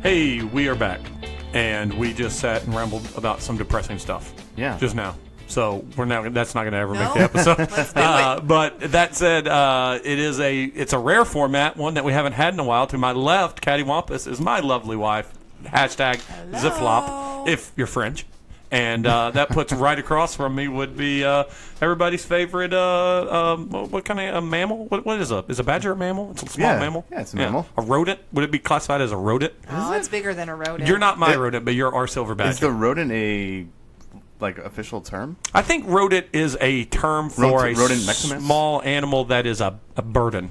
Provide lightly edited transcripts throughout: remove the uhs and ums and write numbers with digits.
Hey, we are back, and we just sat and rambled about some depressing stuff. Yeah. Just now. So that's not going to ever make the episode. Let's do it. But that said, it's a rare format, one that we haven't had in a while. To my left, Cattywampus, is my lovely wife. Hashtag Ziflop, if you're French. And that puts right across from me would be everybody's favorite, what kind of mammal? What is a badger a mammal? It's a small mammal? Yeah, it's a mammal. A rodent? Would it be classified as a rodent? Oh, it's bigger than a rodent. You're not my rodent, but you're our silver badger. Is the rodent a official term? I think rodent is a term for a rodent Maximus? Small animal that is a burden.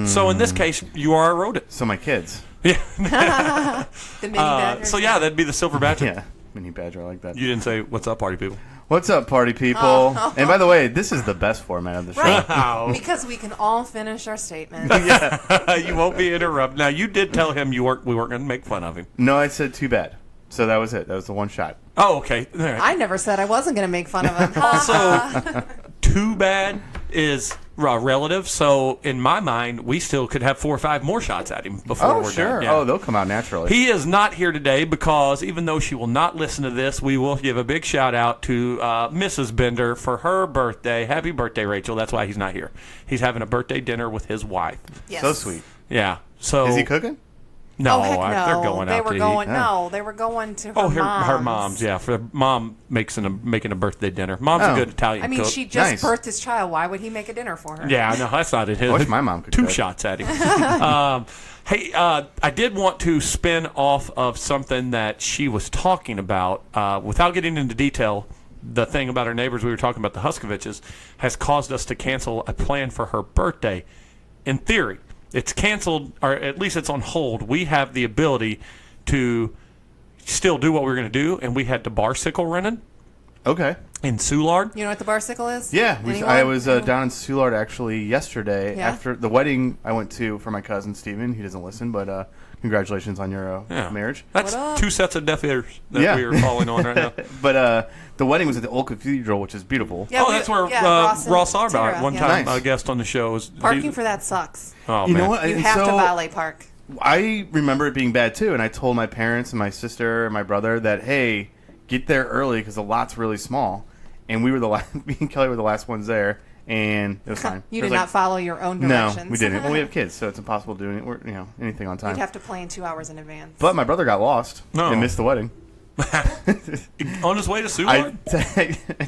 So in this case, you are a rodent. So my kids. Yeah. The mini badger. So yeah, that'd be the silver badger. Yeah, mini badger, I like that. You didn't say what's up, party people. What's up, party people? And by the way, this is the best format of the show. Right. Wow. Because we can all finish our statements. You won't be interrupted. Now you did tell him we weren't going to make fun of him. No, I said too bad. So that was it. That was the one shot. Oh, okay. All right. I never said I wasn't going to make fun of him. Also, too bad is relative. So in my mind, we still could have 4 or 5 more shots at him before we're sure. done. Yeah. Oh, they'll come out naturally. He is not here today because even though she will not listen to this, we will give a big shout out to Mrs. Bender for her birthday. Happy birthday, Rachel. That's why he's not here. He's having a birthday dinner with his wife. Yes. So sweet. Yeah. So Is he cooking? No, Oh, heck no. they're going they out were to going, eat. No, they were going to her Her mom's, yeah. For mom making a birthday dinner. Mom's a good Italian I mean, cook. she just Nice. birthed his child. Why would he make a dinner for her? Yeah, no, that's not it. I wish my mom could 2 cook. shots at him. Hey, I did want to spin off of something that she was talking about. Without getting into detail, the thing about our neighbors we were talking about, the Huskoviches, has caused us to cancel a plan for her birthday. In theory, it's canceled, or at least it's on hold. We have the ability to still do what we were going to do, and we had the barsicle rented Okay. in Soulard. You know what the barsicle is? Yeah, Anyone? I was down in Soulard actually yesterday Yeah? after the wedding I went to for my cousin Steven. He doesn't listen, but congratulations on your marriage. That's What up? 2 sets of deaf ears that we are falling on right now. But the wedding was at the Old Cathedral, which is beautiful. Yeah, that's where Ross Arbauer, one time Nice. guest on the show. Was, Parking for that sucks. Oh, You man. know what? You And have to so valet park. I remember it being bad too, and I told my parents and my sister and my brother that, hey, get there early because the lot's really small. And we were me and Kelly were the last ones there, and it was fine. You It was did not follow your own No, directions. we didn't. Well, we have kids, so it's impossible to do anything on time. You'd have to plan 2 hours in advance. But my brother got lost No. and missed the wedding. on his way to I Soulard?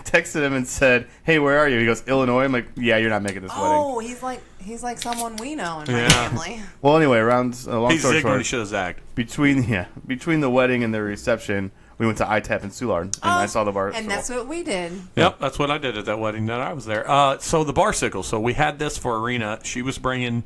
texted him and said, "Hey, where are you?" He goes, "Illinois." I'm like, "Yeah, you're not making this wedding." Oh, he's like someone we know in my Yeah. family. Well, anyway, long He's story zigged when he short, should have zagged. between the wedding and the reception, we went to ITAP in Soulard, and I saw the bar. And that's what we did. Yep, that's what I did at that wedding that I was there. So the barsicle. So we had this for Arena. She was bringing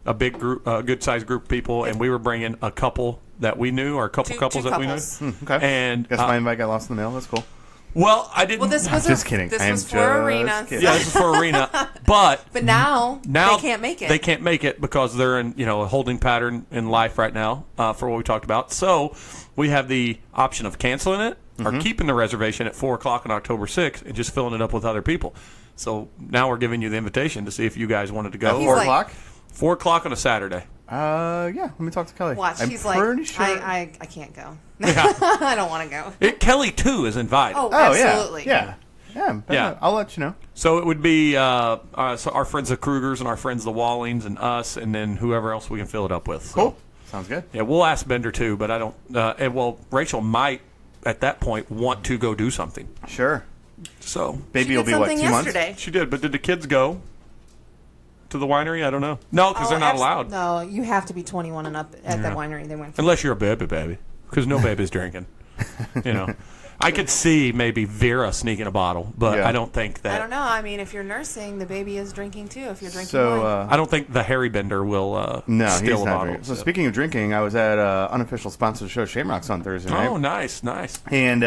a big group, good-sized group of people, and we were bringing a couple that we knew, or a couple Two couples that couples. we knew. okay. And Guess my invite got lost in the mail. That's cool. well, I didn't. Well, this was Just kidding. This I am was for just Arena. kidding. yeah, this is for Arena, but Now now they can't make it. They can't make it because they're in a holding pattern in life right now for what we talked about. So we have the option of canceling it or keeping the reservation at 4:00 on October 6th and just filling it up with other people. So now we're giving you the invitation to see if you guys wanted to go. He's 4 like- o'clock. 4:00 on a Saturday. Yeah. Let me talk to Kelly. Watch. I'm He's pretty like, sure. I can't go. I don't want to go. Kelly too is invited. Oh, Oh absolutely. yeah. Yeah. I'll let you know. So it would be so our friends the Krugers and our friends the Wallings and us, and then whoever else we can fill it up with. So, Cool. Sounds good. yeah, we'll ask Bender too, but I don't. Rachel might at that point want to go do something. Sure. So Baby She will did be what, something 2 months? yesterday. she did, but did the kids go to the winery? I don't know. No, because they're not allowed No, you have to be 21 and up at the winery. They went. unless you're a baby, because no baby's drinking. I could see maybe Vera sneaking a bottle, but Yeah. I don't think that. I don't know. I mean, if you're nursing, the baby is drinking too. If you're drinking So, wine. I don't think the Harry Bender will no, steal he's a not bottle. drinking. So speaking of drinking, I was at unofficial sponsor of the show, Shamrocks, on Thursday night. Oh, nice. And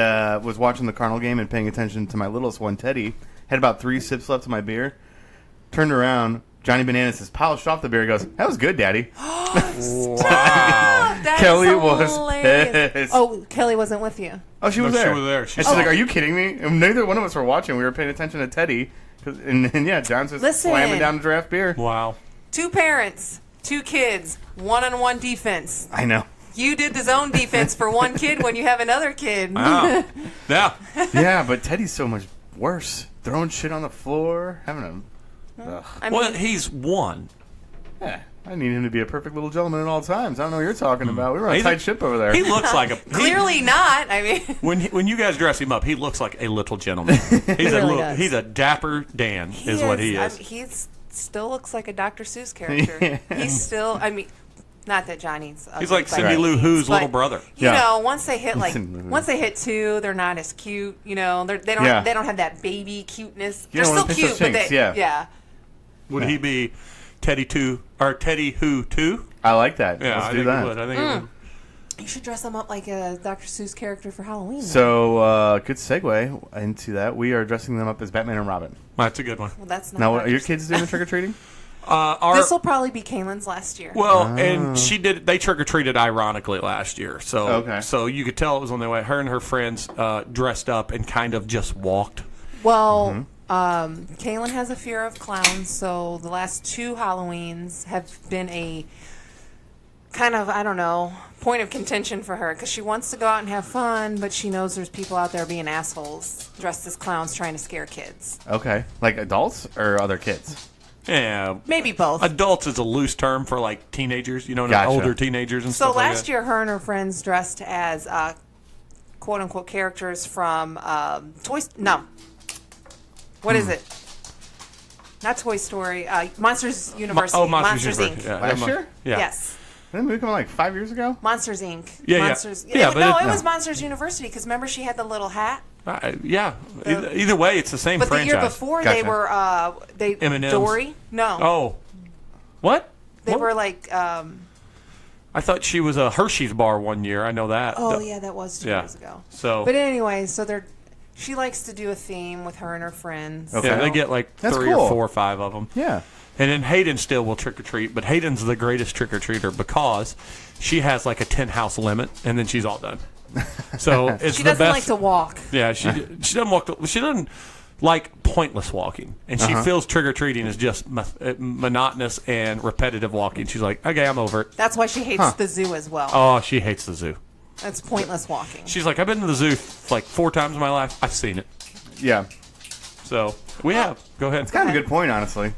was watching the Cardinal game and paying attention to my littlest one, Teddy. Had about 3 sips left of my beer. Turned around. Johnny Bananas has polished off the beer. He goes, "That was good, Daddy." Wow. That Kelly is was hilarious. pissed. Oh, Kelly wasn't with you. Oh, she was there. She was there. And she's like, "Are you kidding me?" And neither one of us were watching. We were paying attention to Teddy. And yeah, John's just Listen. slamming down draft beer. Wow. 2 parents, 2 kids, 1-on-1 defense. I know. You did the zone defense for one kid when you have another kid. Wow. Yeah. Yeah, but Teddy's so much worse. Throwing shit on the floor, having a. Ugh. I mean, Well, he's one. Yeah, I need him to be a perfect little gentleman at all times. I don't know what you're talking about. We were on a tight ship over there. He looks like a clearly not. I mean, when you guys dress him up, he looks like a little gentleman. He's a dapper Dan, is what he is. He still looks like a Dr. Seuss character. He's still. I mean, not that Johnny's. Ugly, He's like by Cindy any Lou means, Who's but, little brother. You Yeah. know, once they hit Once they hit 2, they're not as cute. You know, they don't Yeah. they don't have that baby cuteness. You They're don't still wanna cute, pinch but those they, chinks, yeah. Would he be Teddy 2 or Teddy Who 2? I like that. Yeah, Let's I do think that. he would. I think he would. You should dress them up like a Dr. Seuss character for Halloween. then. So, good segue into that. We are dressing them up as Batman and Robin. That's a good one. Well, that's not. Now, Dr. are your Seuss. kids doing the trick or treating? This will probably be Kaylin's last year. Well, and she did. They trick or treated ironically last year, so Okay. so you could tell it was on their way. Her and her friends dressed up and kind of just walked. Well, Kaylin has a fear of clowns, so the last 2 Halloweens have been a kind of, I don't know, point of contention for her because she wants to go out and have fun, but she knows there's people out there being assholes dressed as clowns trying to scare kids. Okay. Like adults or other kids? Yeah, Maybe both. adults is a loose term for like teenagers. You know, Gotcha. older teenagers and So stuff like last that. year, her and her friends dressed as quote unquote characters from No. What is it? Not Toy Story. Monsters University. Monsters Inc. University. Yeah, Last year? Yeah. Yes. Didn't we come like 5 years ago? Monsters Inc. Yeah, yeah. Monsters. Yeah, it, but no, it- it was Monsters University because remember she had the little hat. Yeah. Either way, it's the same But franchise. the year before they Gotcha. were M&Ms. Dory. No, Oh, what? they What? were like. I thought she was a Hershey's bar one year. I know that. Oh yeah, that was 2 years ago. So But anyway, so they're. She likes to do a theme with her and her friends. Okay. yeah, they get like That's 3 cool. or 4 or 5 of them. Yeah. And then Hayden still will trick or treat, but Hayden's the greatest trick or treater because she has like a 10 house limit, and then she's all done. So it's She the doesn't best. like to walk. Yeah, she doesn't walk. She doesn't like pointless walking, and she feels trick or treating is just monotonous and repetitive walking. She's like, okay, I'm over it. That's why she hates the zoo as well. Oh, she hates the zoo. That's pointless walking. She's like, I've been to the zoo like 4 times in my life. I've seen it. Yeah. So we have. Go ahead. Kind of a good point, honestly.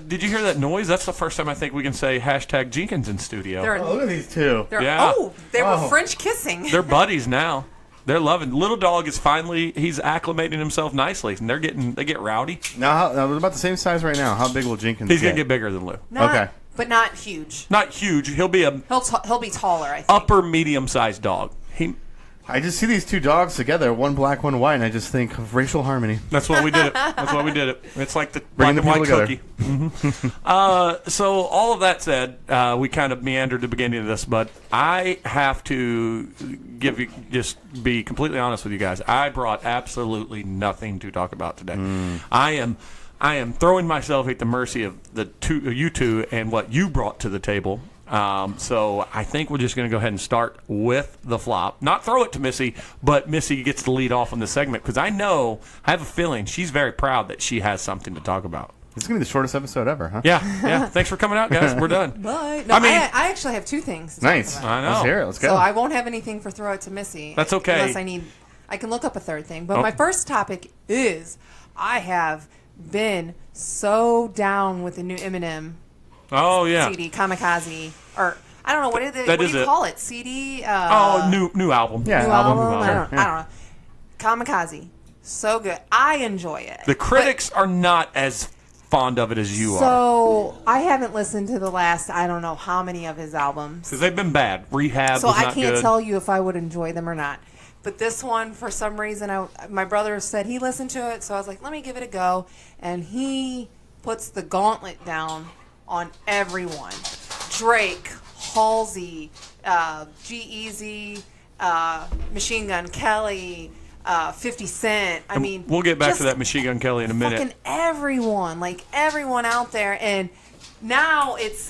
Did you hear that noise? That's the first time I think we can say hashtag Jenkins in studio. They're, Oh, look at these two. they're, Yeah. Oh, they were Oh. French kissing. They're buddies now. They're loving. Little dog is he's acclimating himself nicely, and they get rowdy. Now, they're about the same size right now. How big will Jenkins He's gonna get bigger than Lou. Okay. But not huge. Not huge. He'll be a He'll be taller, I think. upper medium sized dog. I just see these 2 dogs together, one black, one white, and I just think of racial harmony. That's why we did it. That's why we did it. It's like the Bringing black and the white people cookie. So all of that said, we kind of meandered the beginning of this, but I have to be completely honest with you guys. I brought absolutely nothing to talk about today. I am throwing myself at the mercy of you two and what you brought to the table. So I think we're just going to go ahead and start with the flop. Not throw it to Missy, but Missy gets to lead off on the segment because I have a feeling she's very proud that she has something to talk about. This is going to be the shortest episode ever, huh? Yeah. Thanks for coming out, guys. We're done. Bye. No, I mean- I actually have 2 things. To talk Nice. about. I know. Let's hear it. Let's go. So I won't have anything for throw it to Missy. That's okay. Unless I can look up a third thing. But Oh. my first topic is I have been so down with the new Eminem Oh yeah. CD, Kamikaze, or I don't know what do you call it? CD. New album. Yeah. New album. album. I don't Yeah. know. Kamikaze, so good. I enjoy it. The critics are not as fond of it as you are So I haven't listened to the last I don't know how many of his albums. because they've been bad. Rehab So was I not can't good. tell you if I would enjoy them or not. But this one, for some reason, my brother said he listened to it, so I was like, let me give it a go. And he puts the gauntlet down on everyone. Drake, Halsey, G-Eazy, Machine Gun Kelly, 50 Cent. I mean, we'll get back to just that Machine Gun Kelly in a minute. fucking everyone out there. And now it's,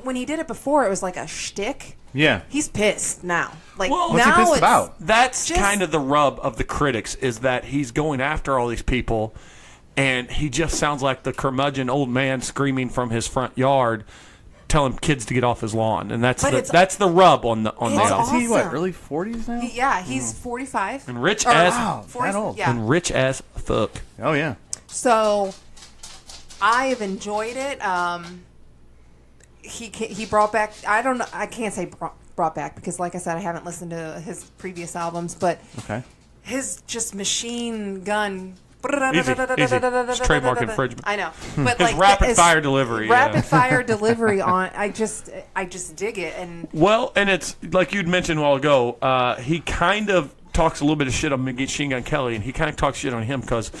when he did it before, it was like a shtick. Yeah. He's pissed now. Like Well, What's he now pissed it's, about? That's Just- kind of the rub of the critics is that he's going after all these people, and he just sounds like the curmudgeon old man screaming from his front yard telling kids to get off his lawn, and that's But that's the rub on the it's album. Is he what, awesome. early 40s now? He's 45. And rich Or, as Wow, 40 that old. Yeah. and rich as fuck. Oh yeah. So I have enjoyed it. He brought back. I don't know. I can't say brought back because, like I said, I haven't listened to his previous albums, but Okay. his just machine gun. Easy. It's trademark infringement. I know, but His like rapid fire delivery. rapid yeah. fire delivery on. I just dig it, and Well, and it's like you'd mentioned a while ago. He kind of talks a little bit of shit on Machine Gun Kelly, and he kind of talks shit on him because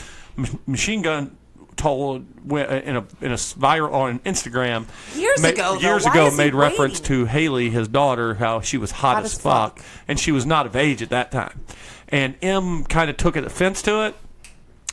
Machine Gun told in a viral on Instagram years ago, made reference to Haley, his daughter, how she was hot as fuck, and she was not of age at that time. And M kind of took offense to it.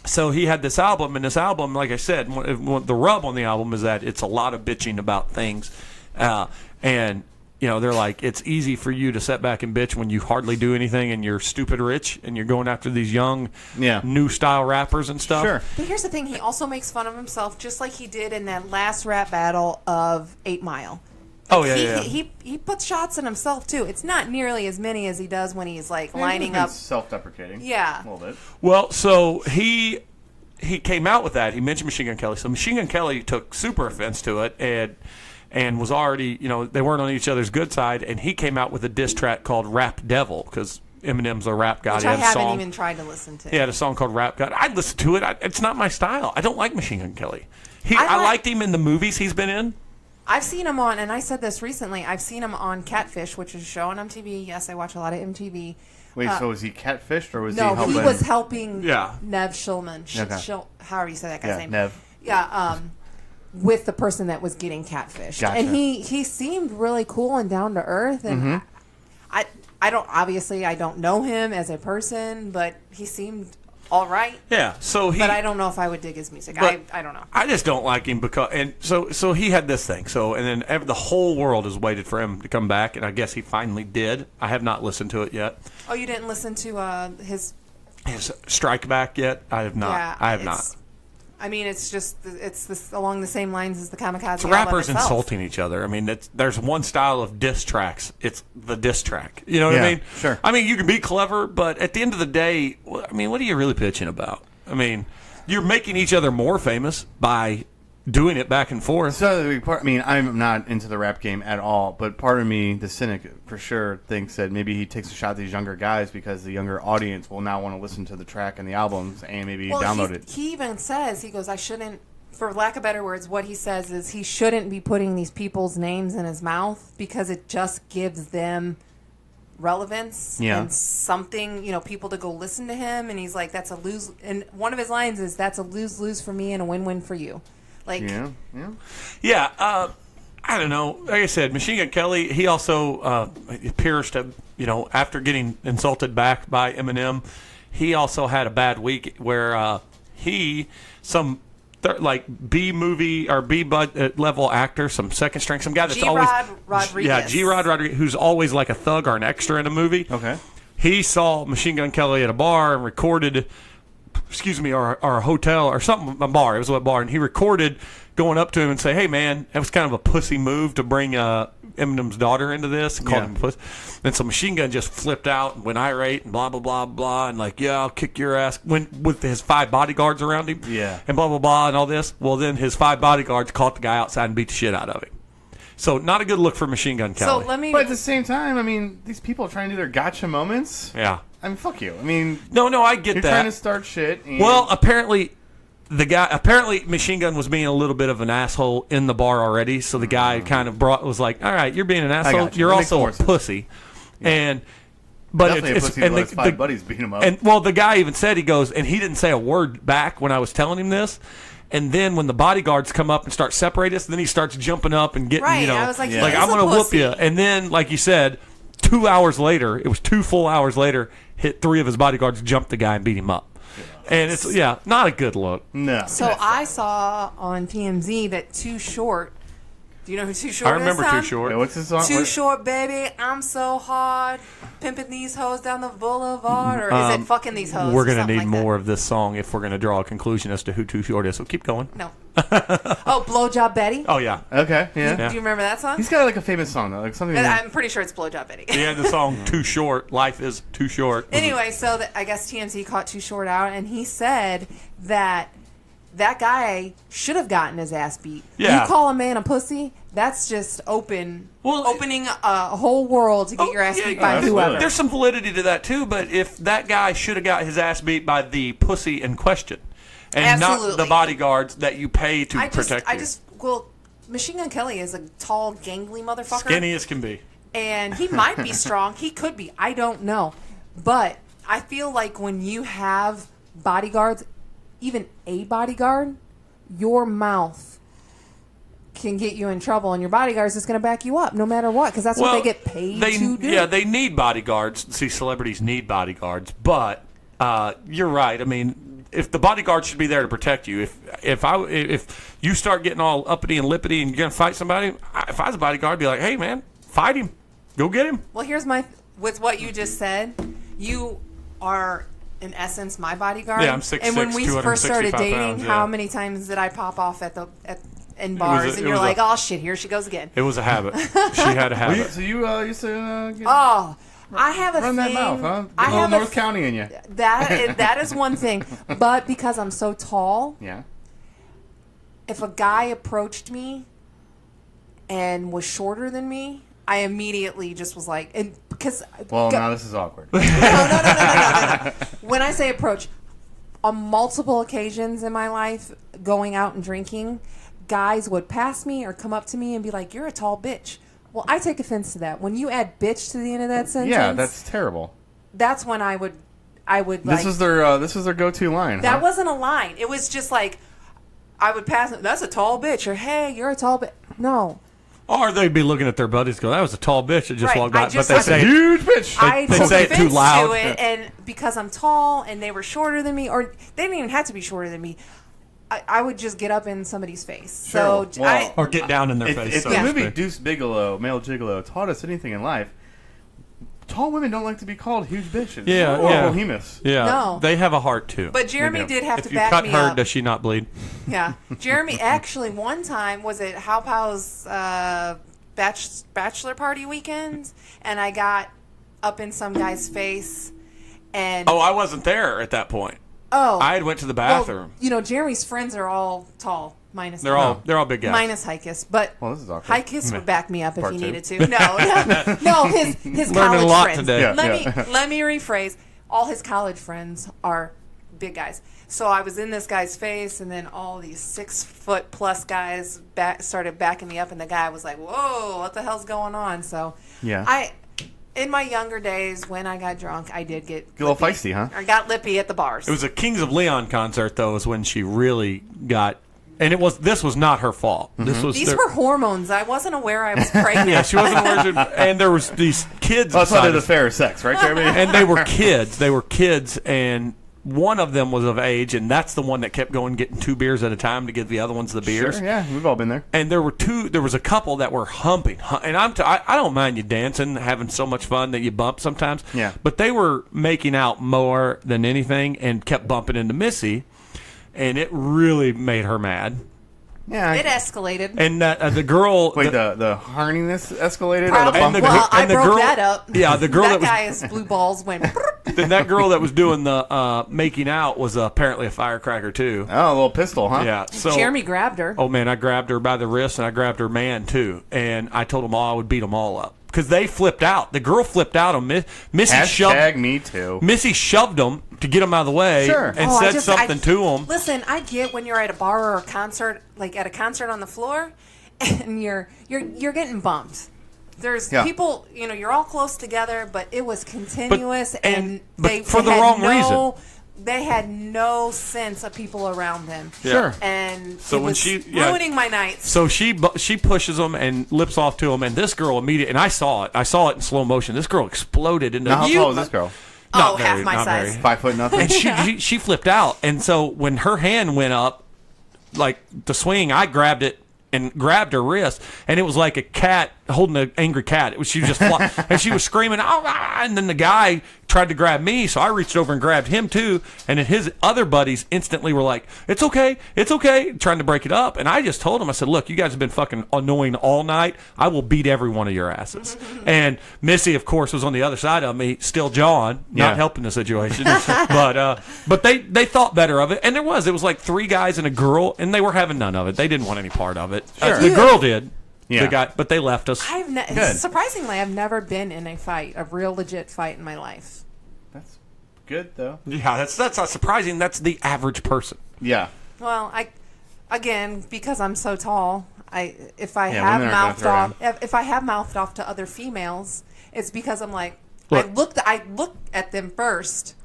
So he had this album, and this album, like I said, the rub on the album is that it's a lot of bitching about things, and they're like, it's easy for you to sit back and bitch when you hardly do anything and you're stupid rich and you're going after these young, new style rappers and stuff. Sure. But here's the thing: he also makes fun of himself, just like he did in that last rap battle of 8 Mile. Oh yeah, He puts shots at himself too. It's not nearly as many as he does when he's like lining up. Self-deprecating. Yeah. A little bit. Well, so he came out with that. He mentioned Machine Gun Kelly. So Machine Gun Kelly took super offense to it and was already, they weren't on each other's good side. And he came out with a diss track called Rap Devil because Eminem's a rap guy. Which I haven't even tried to listen to. He had a song called Rap God. I'd listen to it. It's not my style. I don't like Machine Gun Kelly. I liked him in the movies he's been in. I've seen him on, and I said this recently, I've seen him on Catfish, which is a show on MTV. Yes, I watch a lot of MTV. Wait, so was he catfished or was No, he helping? he was helping Yeah. Nev Schulman. Okay. However you say that guy's name. Nev. Yeah, with the person that was getting catfished. Gotcha. And he seemed really cool and down to earth. And I don't know him as a person, but he seemed all right. Yeah, so But I don't know if I would dig his music. But I don't know. I just don't like him because, and so he had this thing. So and then the whole world has waited for him to come back, and I guess he finally did. I have not listened to it yet. Oh, you didn't listen to his Strike Back yet? I have not. Yeah, I have not. I mean, it's this along the same lines as the Kamikaze. It's rappers insulting each other. I mean, there's one style of diss tracks. It's the diss track. You know what I mean? Sure. I mean, you can be clever, but at the end of the day, I mean, what are you really pitching about? I mean, you're making each other more famous by doing it back and forth. So, I'm not into the rap game at all, but part of me, the cynic, for sure, thinks that maybe he takes a shot at these younger guys because the younger audience will now want to listen to the track and the albums and maybe download it. He even says, he goes, I shouldn't, for lack of better words, what he says is he shouldn't be putting these people's names in his mouth because it just gives them relevance and something, people to go listen to him. And he's like, that's a lose. And one of his lines is, that's a lose-lose for me and a win-win for you. Like, Yeah, I don't know. Like I said, Machine Gun Kelly, he also appears to, after getting insulted back by Eminem, he also had a bad week where like B-movie or B-budget level actor, some second string, some guy that's always... Rodriguez. Yeah, G-Rod Rodriguez, who's always like a thug or an extra in a movie. Okay. He saw Machine Gun Kelly at a bar and recorded... or a hotel or something, a bar. It was a bar, and he recorded going up to him and say, "Hey, man, that was kind of a pussy move to bring Eminem's daughter into this." And called him a pussy. And so Machine Gun just flipped out and went irate and blah blah blah blah and like, "Yeah, I'll kick your ass." Went with his 5 bodyguards around him. Yeah. And blah blah blah and all this. Well, then his 5 bodyguards caught the guy outside and beat the shit out of him. So not a good look for Machine Gun Kelly. But at the same time, these people are trying to do their gotcha moments. Yeah. Fuck you. No, I get you're that. You're trying to start shit. And well, apparently Machine Gun was being a little bit of an asshole in the bar already. So the guy kind of was like, "All right, you're being an asshole. You're also a pussy." Yeah. But it's 5 buddies beat him up. And the guy even said, he goes, and he didn't say a word back when I was telling him this. And then when the bodyguards come up and start separating us, then he starts jumping up and getting, I was like, I'm going to whoop you. And then, like you said, 2 hours later, it was 2 full hours later, 3 of his bodyguards jumped the guy and beat him up. And it's, not a good look. No. So I saw on TMZ that Too Short Do you know who Too Short is? I remember Too Tom? Short. Wait, what's this song? Too Short, baby. I'm so hard. Pimping these hoes down the boulevard. Or is it fucking these hoes? We're going gonna to need more of this song if we're gonna draw a conclusion as to who Too Short is. So keep going. No. Oh, Blowjob Betty. Oh yeah. Okay, yeah. Do you remember that song? He's got like a famous song though, like something. I'm pretty sure it's Blowjob Betty. He had the song Too Short. Life is too short. Anyway, so I guess TMZ caught Too Short out, and he said that guy should have gotten his ass beat. Yeah. You call a man a pussy, that's just opening a whole world to get your ass beat by absolutely. whoever. There's some validity to that too, but if that guy should have got his ass beat by the pussy in question, and not the bodyguards that you pay to protect you. Machine Gun Kelly is a tall, gangly motherfucker. Skinny as can be. And he might be strong. He could be. I don't know. But I feel like when you have bodyguards, even a bodyguard, your mouth can get you in trouble, and your bodyguard's just going to back you up no matter what, because that's what they get paid to do. Yeah, they need bodyguards. See, celebrities need bodyguards, but you're right. I mean, if the bodyguard should be there to protect you, if you start getting all uppity and lippity and you're going to fight somebody, if I was a bodyguard, I'd be like, hey, man, fight him. Go get him. Well, here's with what you just said, you are in essence my bodyguard. Yeah, I'm 6'6", and when we first started 265 dating, pounds, how many times did I pop off in bars and you're like, oh shit, here she goes again. It was a habit. She had a habit. So you used to I have a run thing. that mouth, huh? I have North County in you. That is one thing. But because I'm so tall, Yeah. if a guy approached me and was shorter than me, I immediately just was like, and because Now this is awkward. no. When I say approach, on multiple occasions in my life, going out and drinking, guys would pass me or come up to me and be like, "You're a tall bitch." Well, I take offense to that. When you add "bitch" to the end of that sentence, Yeah, that's terrible. That's when I would like. This is their go-to line. That wasn't a line. It was just like I would pass. That's a tall bitch, or hey, you're a tall bitch. No. Or they'd be looking at their buddies, go, "That was a tall bitch that just walked by." But they say, huge bitch. They say it too loud. To it, and because I'm tall and they were shorter than me, or they didn't even have to be shorter than me, I would just get up in somebody's face. Sure. So or get down in their face. If the movie Deuce Bigelow, Male Gigolo, taught us anything in life, tall women don't like to be called huge bitches. Yeah, or yeah. behemoths. Yeah, No. they have a heart too. But Jeremy did have to if you back cut me her, up. does she not bleed? Yeah, Jeremy actually one time was at How Pow's bachelor party weekend, and I got up in some guy's face, and I wasn't there at that point. I had went to the bathroom. Well, Jeremy's friends are all tall, minus They're all big guys. minus Hikus, but Well, this is awkward. Hikus would back me up if Part he two. needed to. No, his Learning college a lot friends. today. Yeah, Let me rephrase. All his college friends are big guys. So I was in this guy's face, and then all these 6-foot-plus guys started backing me up, and the guy was like, "Whoa, what the hell's going on?" So Yeah. In my younger days, when I got drunk, I did get a little feisty, huh? I got lippy at the bars. It was a Kings of Leon concert, though, is when she really got, and this was not her fault. Mm-hmm. These were hormones. I wasn't aware I was pregnant. Yeah, she wasn't aware. And there was these kids. That's why they're inside the fair sex, right, Jeremy? and they were kids. They were kids, and one of them was of age, and that's the one that kept going, getting 2 beers at a time to give the other ones the beers. Sure, yeah, we've all been there. And there was a couple that were humping, and I don't mind you dancing, having so much fun that you bump sometimes. Yeah. But they were making out more than anything, and kept bumping into Missy, and it really made her mad. Yeah. It escalated. And the girl. Wait, the horniness escalated, or the Probably. bump? I broke girl, that up. Yeah, the girl that that guy's blue balls went. then that girl that was doing the making out was apparently a firecracker too. Oh, a little pistol, huh? Yeah. So Jeremy grabbed her. Oh man, I grabbed her by the wrist and I grabbed her man too, and I told them all I would beat them all up because they flipped out. The girl flipped out on Missy. Hashtag me too. Missy shoved them to get them out of the way, Sure. and said something to them. Listen, I get when you're at a bar or a concert, like at a concert on the floor, and you're getting bumped. There's people, you're all close together, but it was continuous, but for the wrong reason. They had no sense of people around them. Yeah. Sure. And So it when was she ruining my nights. So she pushes them and lips off to them, and this girl immediately, and I saw it in slow motion. This girl exploded into. Now, how tall is this girl? Half my size. 5 foot nothing. And she flipped out, and so when her hand went up, like the swing, I grabbed it and grabbed her wrist, and it was like a cat holding an angry cat. It was she was just and she was screaming, "Oh!" And then the guy tried to grab me, so I reached over and grabbed him too. And then his other buddies instantly were like, "It's okay, trying to break it up. And I just told him, I said, "Look, you guys have been fucking annoying all night. I will beat every one of your asses." And Missy, of course, was on the other side of me, still jawing, not helping the situation. But they thought better of it, and it was like 3 guys and a girl, and they were having none of it. They didn't want any part of it. Sure. The girl did. Yeah. The guy, but they left us. Surprisingly, I've never been in a fight, a real legit fight in my life. That's good, though. Yeah, that's not surprising. That's the average person. Yeah. Well, because I'm so tall, if I women aren't gonna have mouthed off to other females, it's because I'm like, Look. I looked at them first.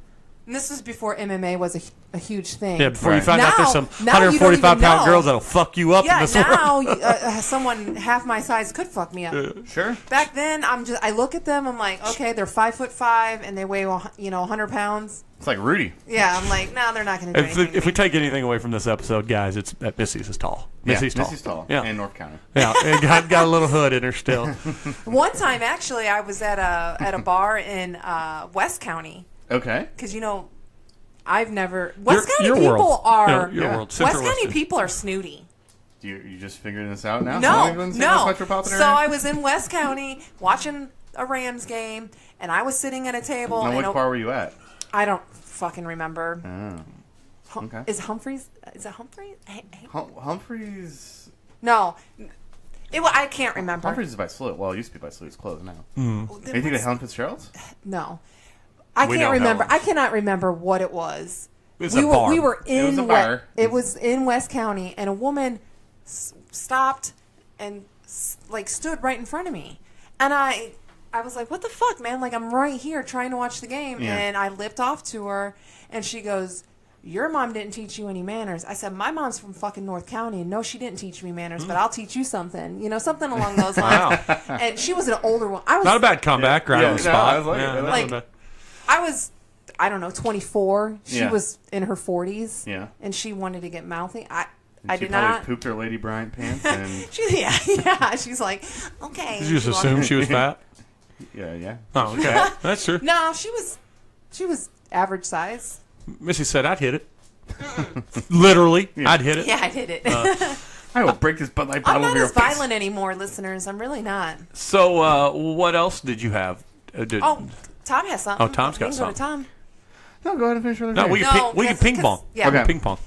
And this was before MMA was a huge thing. Yeah, before you find Now- out there's some now you don't even 145-pound know. girls that'll fuck you up in Yeah, this world. now someone half my size could fuck me up. Sure. Back then, I look at them, I'm like, okay, they're 5'5" and they weigh 100 pounds. It's like Rudy. Yeah, I'm like, no, they're not going to do anything. If we take anything away from this episode, guys, it's that Missy's is tall. Missy's tall. Missy's tall. Yeah. And North County. Yeah, and got a little hood in her still. One time, actually, I was at a bar in West County. Okay. Because, I've never... West County your people world. are... Your world. West Central County Western. people are snooty. You just figuring this out now? No. Metropolitan So area? I was in West County watching a Rams game, and I was sitting at a table. Now, and which bar were you at? I don't fucking remember. Oh. Okay. Is Humphreys? Is it Humphreys? Humphreys... No. I can't remember. Humphreys is by Sloot. Well, it used to be by Sloot. It's closed now. Anything to Helen Fitzgerald's? No. I We can't know remember. Helen's. I cannot rember what it was. It's we a were bar. we were in It was a bar. It was in West County, and a woman stopped and stood right in front of me, and I was like, "What the fuck, man? Like, I'm right here trying to watch the game," Yeah. and I lipped off to her, and she goes, "Your mom didn't teach you any manners." I said, "My mom's from fucking North County, and no, she didn't teach me manners, but I'll teach you something, something along those lines." Wow. And she was an older one. I was Not a bad comeback right on the no, spot. I was like, Yeah, like- not bad. I was, I don't know, 24. She Yeah. was in her 40s. Yeah. And she wanted to get mouthy. I She did probably not. pooped her Lady Bryant pants and... Yeah. She's like, okay. Did you just assume she was fat? yeah. Oh, okay. That's true. No, she was average size. Missy said, I'd hit it. Literally, I'd hit it. Yeah, I did it. I will break this Bud Light I'm bottle not over your as face. violent anymore, listeners. I'm really not. So, what else did you have? Oh, Tom has something. Oh, Tom's got We can go to something. Tom. No, go ahead and finish your other No, game. we can No, ping pong. 'cause- yeah. Okay. Ping pong.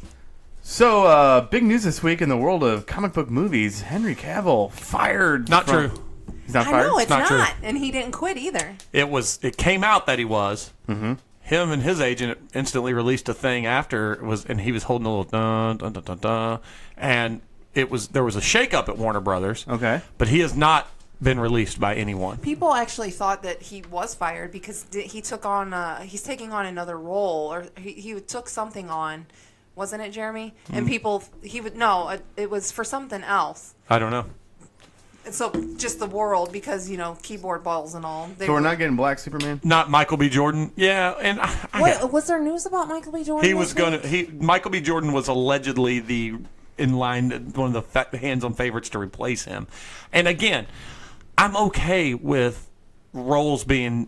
So, big news this week in the world of comic book movies. Henry Cavill fired. Not from- true. He's not I fired? know, it's not not. true. And he didn't quit either. It came out that he was. Mm-hmm. Him and his agent instantly released a thing after and he was holding a little dun dun dun dun dun, and there was a shakeup at Warner Brothers. Okay. But he has not been released by anyone. People actually thought that he was fired because he took on he's taking on another role, or he took something on, wasn't it, Jeremy? And people it was for something else. I don't know. And so just the world, because keyboard balls and all. So we're not getting Black Superman? Not Michael B. Jordan. Yeah, and What was there news about Michael B. Jordan? he was Michael B. Jordan was allegedly one of the hands-on favorites to replace him. And again, I'm okay with roles being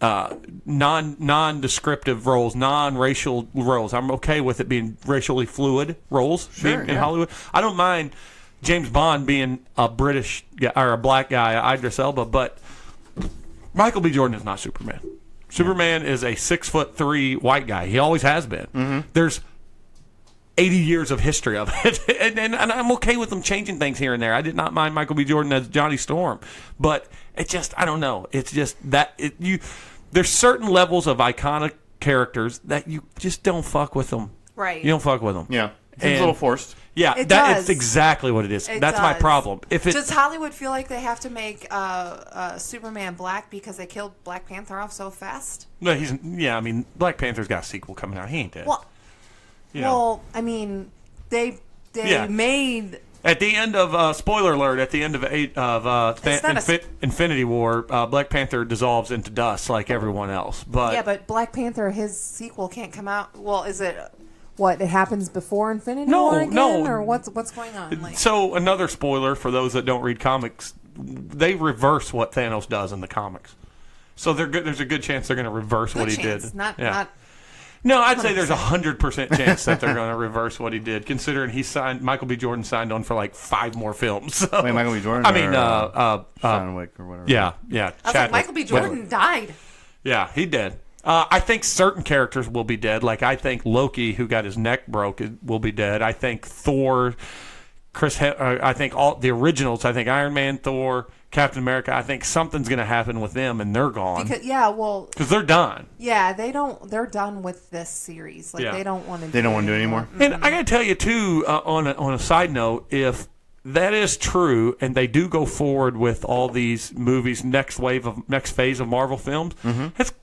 non-descriptive roles, non-racial roles. I'm okay with it being racially fluid roles Sure, in Hollywood. I don't mind James Bond being a British guy, or a black guy, Idris Elba, but Michael B. Jordan is not Superman. Superman is a 6'3" white guy. He always has been. Mm-hmm. There's 80 years of history of it, and I'm okay with them changing things here and there. I did not mind Michael B. Jordan as Johnny Storm, but it just, I don't know. It's just that there's certain levels of iconic characters that you just don't fuck with them. Right. You don't fuck with them. Yeah. Seems a little forced. Yeah, It it's does. exactly what it is. That's my does. problem. Does Hollywood feel like they have to make Superman black because they killed Black Panther off so fast? No, I mean, Black Panther's got a sequel coming out. He ain't dead. Well, You know. well, I mean, they Yeah. made. At the end of spoiler alert, at the end of It's not Infinity War, Black Panther dissolves into dust like everyone else. But Yeah, but Black Panther, his sequel can't come out. Well, is it? What, it happens before Infinity No, War again? no. Or what's going on? Like, So another spoiler for those that don't read comics, they reverse what Thanos does in the comics. So there's a good chance they're going to reverse what he did. Not No, I'd say there's 100% chance that they're going to reverse what he did, considering Michael B. Jordan signed on for like 5 more films. So, Wait, Michael B. Jordan? I mean, John Wick or whatever. yeah. I was like, Chadwick. Michael B. Jordan died. Yeah, he did. I think certain characters will be dead. Like, I think Loki, who got his neck broke, will be dead. I think Thor, I think all the originals, I think Iron Man, Thor, Captain America, I think something's going to happen with them, and they're gone. Because they're done. Yeah, they're done with this series. Like, they don't want to do They don't want to do it anymore. And I got to tell you, too, on a side note, if that is true, and they do go forward with all these movies, next phase of Marvel films, it's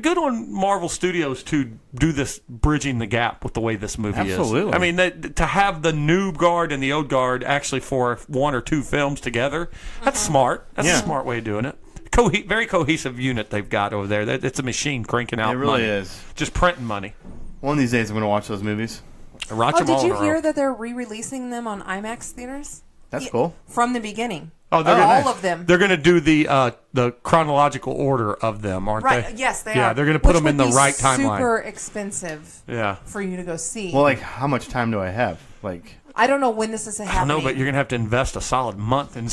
good on Marvel Studios to do this bridging the gap with the way this movie is. Absolutely. I mean, to have the new guard and the old guard actually for 1 or 2 films together, that's smart. That's a smart way of doing it. Very cohesive unit they've got over there. It's a machine cranking out money. It really is. Just printing money. One of these days I'm going to watch those movies. Did you hear that they're re-releasing them on IMAX theaters? That's cool. From the beginning. Oh, they're all of them. They're going to do the chronological order of them, aren't they? Yes, they are. Yeah, they're going to put them in the right timeline. Super expensive. Yeah. For you to go see. Well, like, how much time do I have? Like, I don't know when this is happening. I don't know, but you're going to have to invest a solid month in.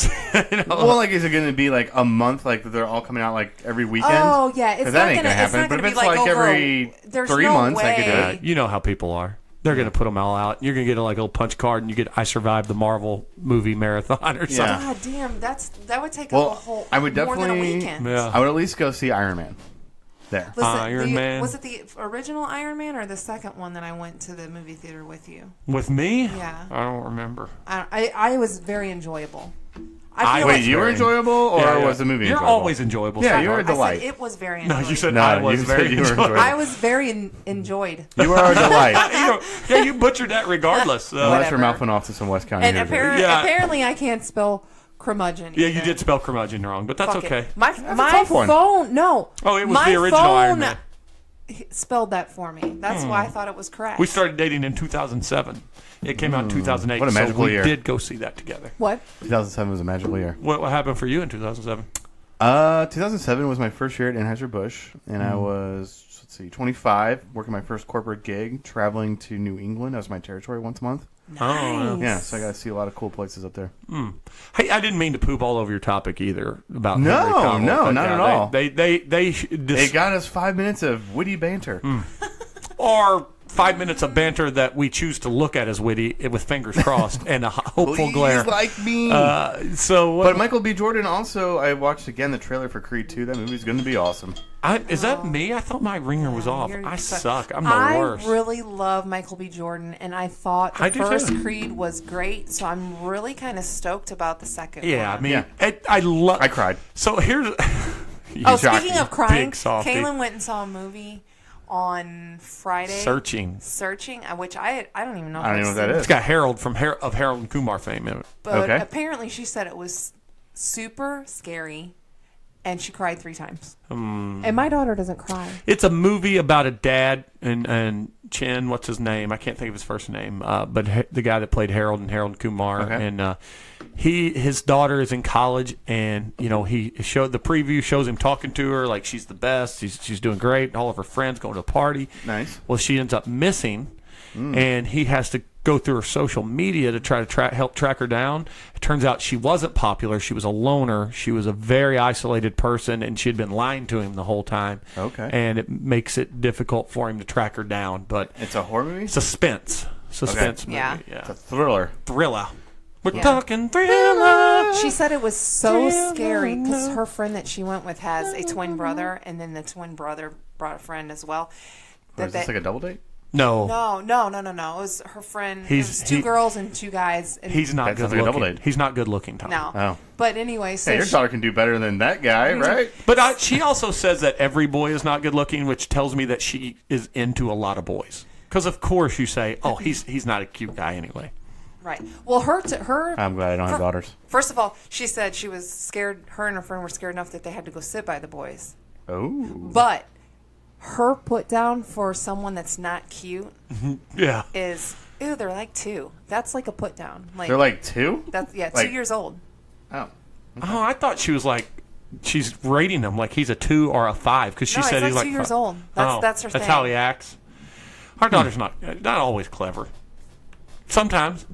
Well, like, is it going to be like a month? Like, they're all coming out like every weekend? Oh yeah, it's not that ain't going to happen. But if it's like every 3 months, I could do it. You know how people are. They're going to put them all out. You're going to get a little punch card, and you get I survived the Marvel movie marathon or something. God damn, that would take up a whole I would more than a definitely. weekend. Yeah. I would at least go see Iron Man. There. Listen, Iron Man. Was it the original Iron Man or the second one that I went to the movie theater with you? With me? Yeah. I don't remember. I was very enjoyable. Wait, you were enjoyable, or was the movie You're enjoyable? always enjoyable. Yeah, you were a I said delight. it was very enjoyable. No, you said No, I was you very said you were enjoyable. enjoyable. I was very enjoyed. You were a delight. You butchered that regardless. Unless Whatever. your mouth went off to some West County. And here. apparently I can't spell curmudgeon. Yeah, you either. did spell curmudgeon wrong, but that's Fuck okay. it. My tough one. phone, no. Oh, it was my the original phone Iron Man. spelled that for me. That's why I thought it was correct. We started dating in 2007. It came out in 2008. What a magical so we year. did go see that together. What? 2007 was a magical year. What happened for you in 2007? 2007 was my first year at Anheuser-Busch, and I was, 25, working my first corporate gig, traveling to New England. That was my territory once a month. Nice. Yeah, so I got to see a lot of cool places up there. Hey, I didn't mean to poop all over your topic either about No, Henry Cavill, no, but not yeah, at all. They got us 5 minutes of witty banter. or 5 minutes of banter that we choose to look at as witty with fingers crossed and a hopeful Please glare. like me. But Michael B. Jordan also, I watched again the trailer for Creed 2. That movie's going to be awesome. Is that me? I thought my ringer was off. You're I suck. suck. I'm the worst. I really love Michael B. Jordan, and I thought the I do first too. Creed was great, so I'm really kind of stoked about the second Yeah, I one. mean, Yeah. I cried. So here's. Oh, Shocking. speaking of crying, Big softy. Kaylin went and saw a movie on Friday. Searching. Which I don't even know. I don't even know what that It's is. got Harold of Harold and Kumar fame in it. But Okay. apparently she said it was super scary, and she cried 3 times. And my daughter doesn't cry. It's a movie about a dad and Chen, what's his name? I can't think of his first name, but the guy that played Harold and Harold Kumar, Okay. and his daughter is in college, and he showed the preview shows him talking to her like she's the best, she's doing great, all of her friends going to a party. Nice. Well, she ends up missing, and he has to go through her social media to try to help track her down. It turns out she wasn't popular. She was a loner. She was a very isolated person, and she had been lying to him the whole time. Okay. And it makes it difficult for him to track her down. But It's a horror movie? suspense movie. Yeah. It's a thriller. Thriller. We're Yeah. talking thriller. She said it was so scary because her friend that she went with has a twin brother, and then the twin brother brought a friend as well. Or is this like a double date? No. No. It was her friend. It He's- was 2 girls and 2 guys. And He's not That good sounds like a double looking. date. He's not good looking, Tom. no. Oh. But anyway, so Hey, your daughter can do better than that guy, right? But she also says that every boy is not good looking, which tells me that she is into a lot of boys. Because of course you say, oh, he's not a cute guy anyway. right. Well, her I'm glad I don't have daughters. First of all, she said she was scared. Her and her friend were scared enough that they had to go sit by the boys. Oh. But her put down for someone that's not cute Yeah. is, ew, they're like 2. That's like a put down. Like, They're like 2? that's, yeah, like- 2 years old. Oh. Oh, I thought she was like, she's rating him like he's a 2 or a 5 because she No, said he's he's like like 2 years 5. old. That's her That's thing. how he acts. Our daughter's not always clever. Sometimes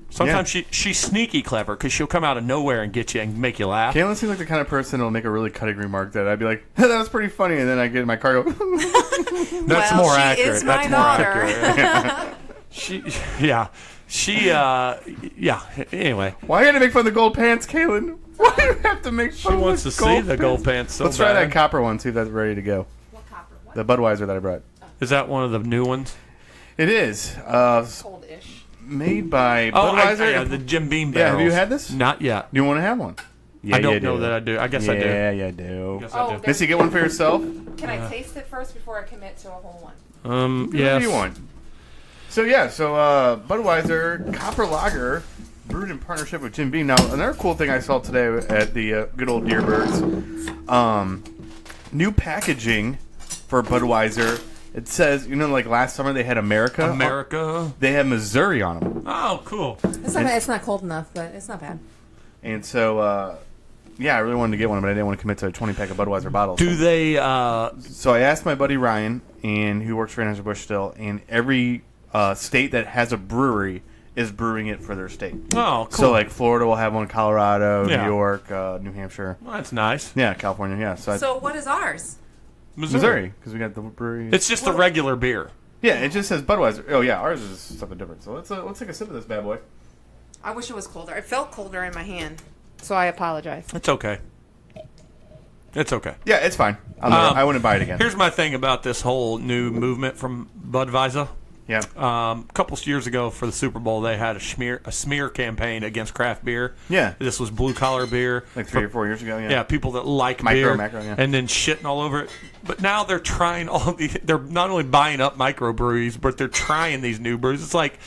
she's sneaky clever because she'll come out of nowhere and get you and make you laugh. Caitlin seems like the kind of person who'll make a really cutting remark that I'd be like, that was pretty funny, and then I get in my car and go, That's Well, more she accurate. is my That's more daughter. Yeah. Anyway, why you gotta make fun of the gold pants, Caitlin? Why do you have to make fun she of wants to see the gold pants so Let's try bad. that copper one, see if that's ready to go. What copper? What? The Budweiser that I brought. Is that one of the new ones? It is. Cold-ish. Made by Oh, Budweiser. the Jim Beam Yeah, have barrels. you had this? Not yet. Do you want to have one? Yeah, I don't you know do. that I do. I guess I do. Yeah, you do. Guess Oh, I do. Missy, get one for yourself. Can I taste it first before I commit to a whole one? What Yes. do you want? So Budweiser Copper Lager, brewed in partnership with Jim Beam. Now, another cool thing I saw today at the good old Deerbirds, new packaging for Budweiser. It says, like last summer they had America. America. They have Missouri on them. Oh, cool. It's not cold enough, but it's not bad. And so, I really wanted to get one, but I didn't want to commit to a 20-pack of Budweiser bottles. Do they? So I asked my buddy Ryan, and who works for Anheuser-Busch still, and every state that has a brewery is brewing it for their state. Oh, cool. So like Florida will have one, Colorado, Yeah. New York, New Hampshire. Well, that's nice. Yeah, California, yeah. So what is ours? Missouri, because we got the brewery. It's just the regular beer. Yeah, it just says Budweiser. Oh yeah, ours is something different. So let's take a sip of this bad boy. I wish it was colder. It felt colder in my hand, so I apologize. It's okay. It's okay. Yeah, it's fine. I wouldn't buy it again. Here's my thing about this whole new movement from Budweiser. Yeah. A couple years ago for the Super Bowl, they had a smear campaign against craft beer. Yeah. This was blue collar beer. Like 3 or 4 years ago. Yeah. Yeah, people that like Macro, beer, yeah. and then shitting all over it. But now they're trying they're not only buying up microbreweries, but they're trying these new brews. It's like,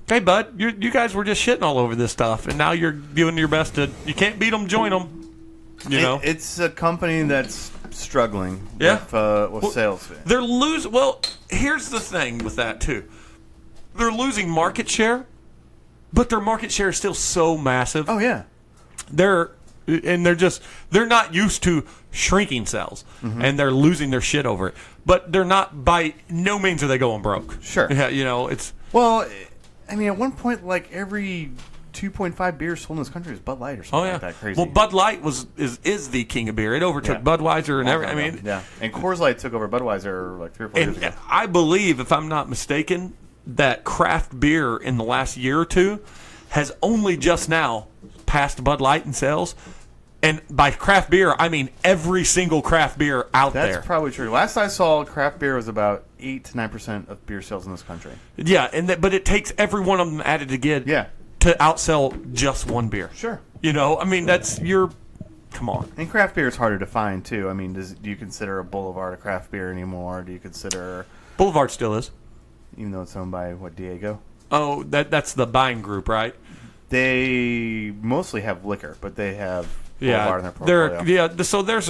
hey, bud, you guys were just shitting all over this stuff, and now you're doing your best to. You can't beat them, join them. It's a company that's struggling Yeah. with sales. They're losing. Well, here's the thing with that too. They're losing market share, but their market share is still so massive. Oh yeah. They're not used to shrinking sales, and they're losing their shit over it. But they're not, by no means are they going broke. Sure. Yeah, it's. Well, I mean, at one point, like every 2.5 beers sold in this country is Bud Light or something like that. Crazy. Well, Bud Light is the king of beer. It overtook Budweiser and everything. I mean, yeah. And Coors Light took over Budweiser like 3 or 4 years and ago. I believe, if I'm not mistaken, that craft beer in the last year or two has only just now passed Bud Light in sales. And by craft beer, I mean every single craft beer out there. That's probably true. Last I saw, craft beer was about 8 to 9% of beer sales in this country. Yeah, but it takes every one of them added together to outsell just one beer. Sure. I mean, come on. And craft beer is harder to find, too. I mean, do you consider a Boulevard a craft beer anymore? Do you consider... Boulevard still is. Even though it's owned by, Diego? Oh, that's the buying group, right? They mostly have liquor, but they have Boulevard in their portfolio. So there's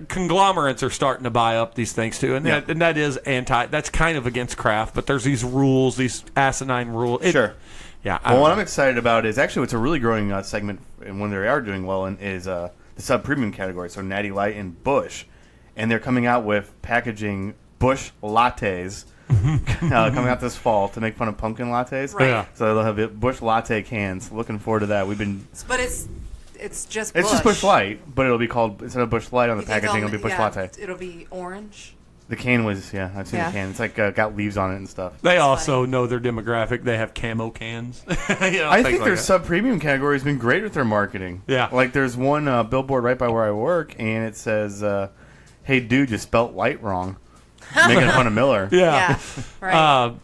conglomerates are starting to buy up these things too, and that is that's kind of against craft. But there's these rules, these asinine rules. Sure. Yeah. Well, what I'm excited about is actually what's a really growing segment, and one they are doing well in, is the sub premium category. So Natty Light and Busch, and they're coming out with packaging Busch lattes. Coming out this fall to make fun of pumpkin lattes. Right. Yeah. So they'll have Busch latte cans. Looking forward to that. But it's just Busch. It's just Busch Light, but it'll be called, instead of Busch Light on the packaging, it'll be Busch latte. It'll be orange. The can was, I've seen the can. It's like got leaves on it and stuff. They also know their demographic. They have camo cans. I think their sub premium category has been great with their marketing. Yeah. Like there's one billboard right by where I work, and it says, "Hey dude, you spelt light wrong." Making fun of Miller. Yeah. Right.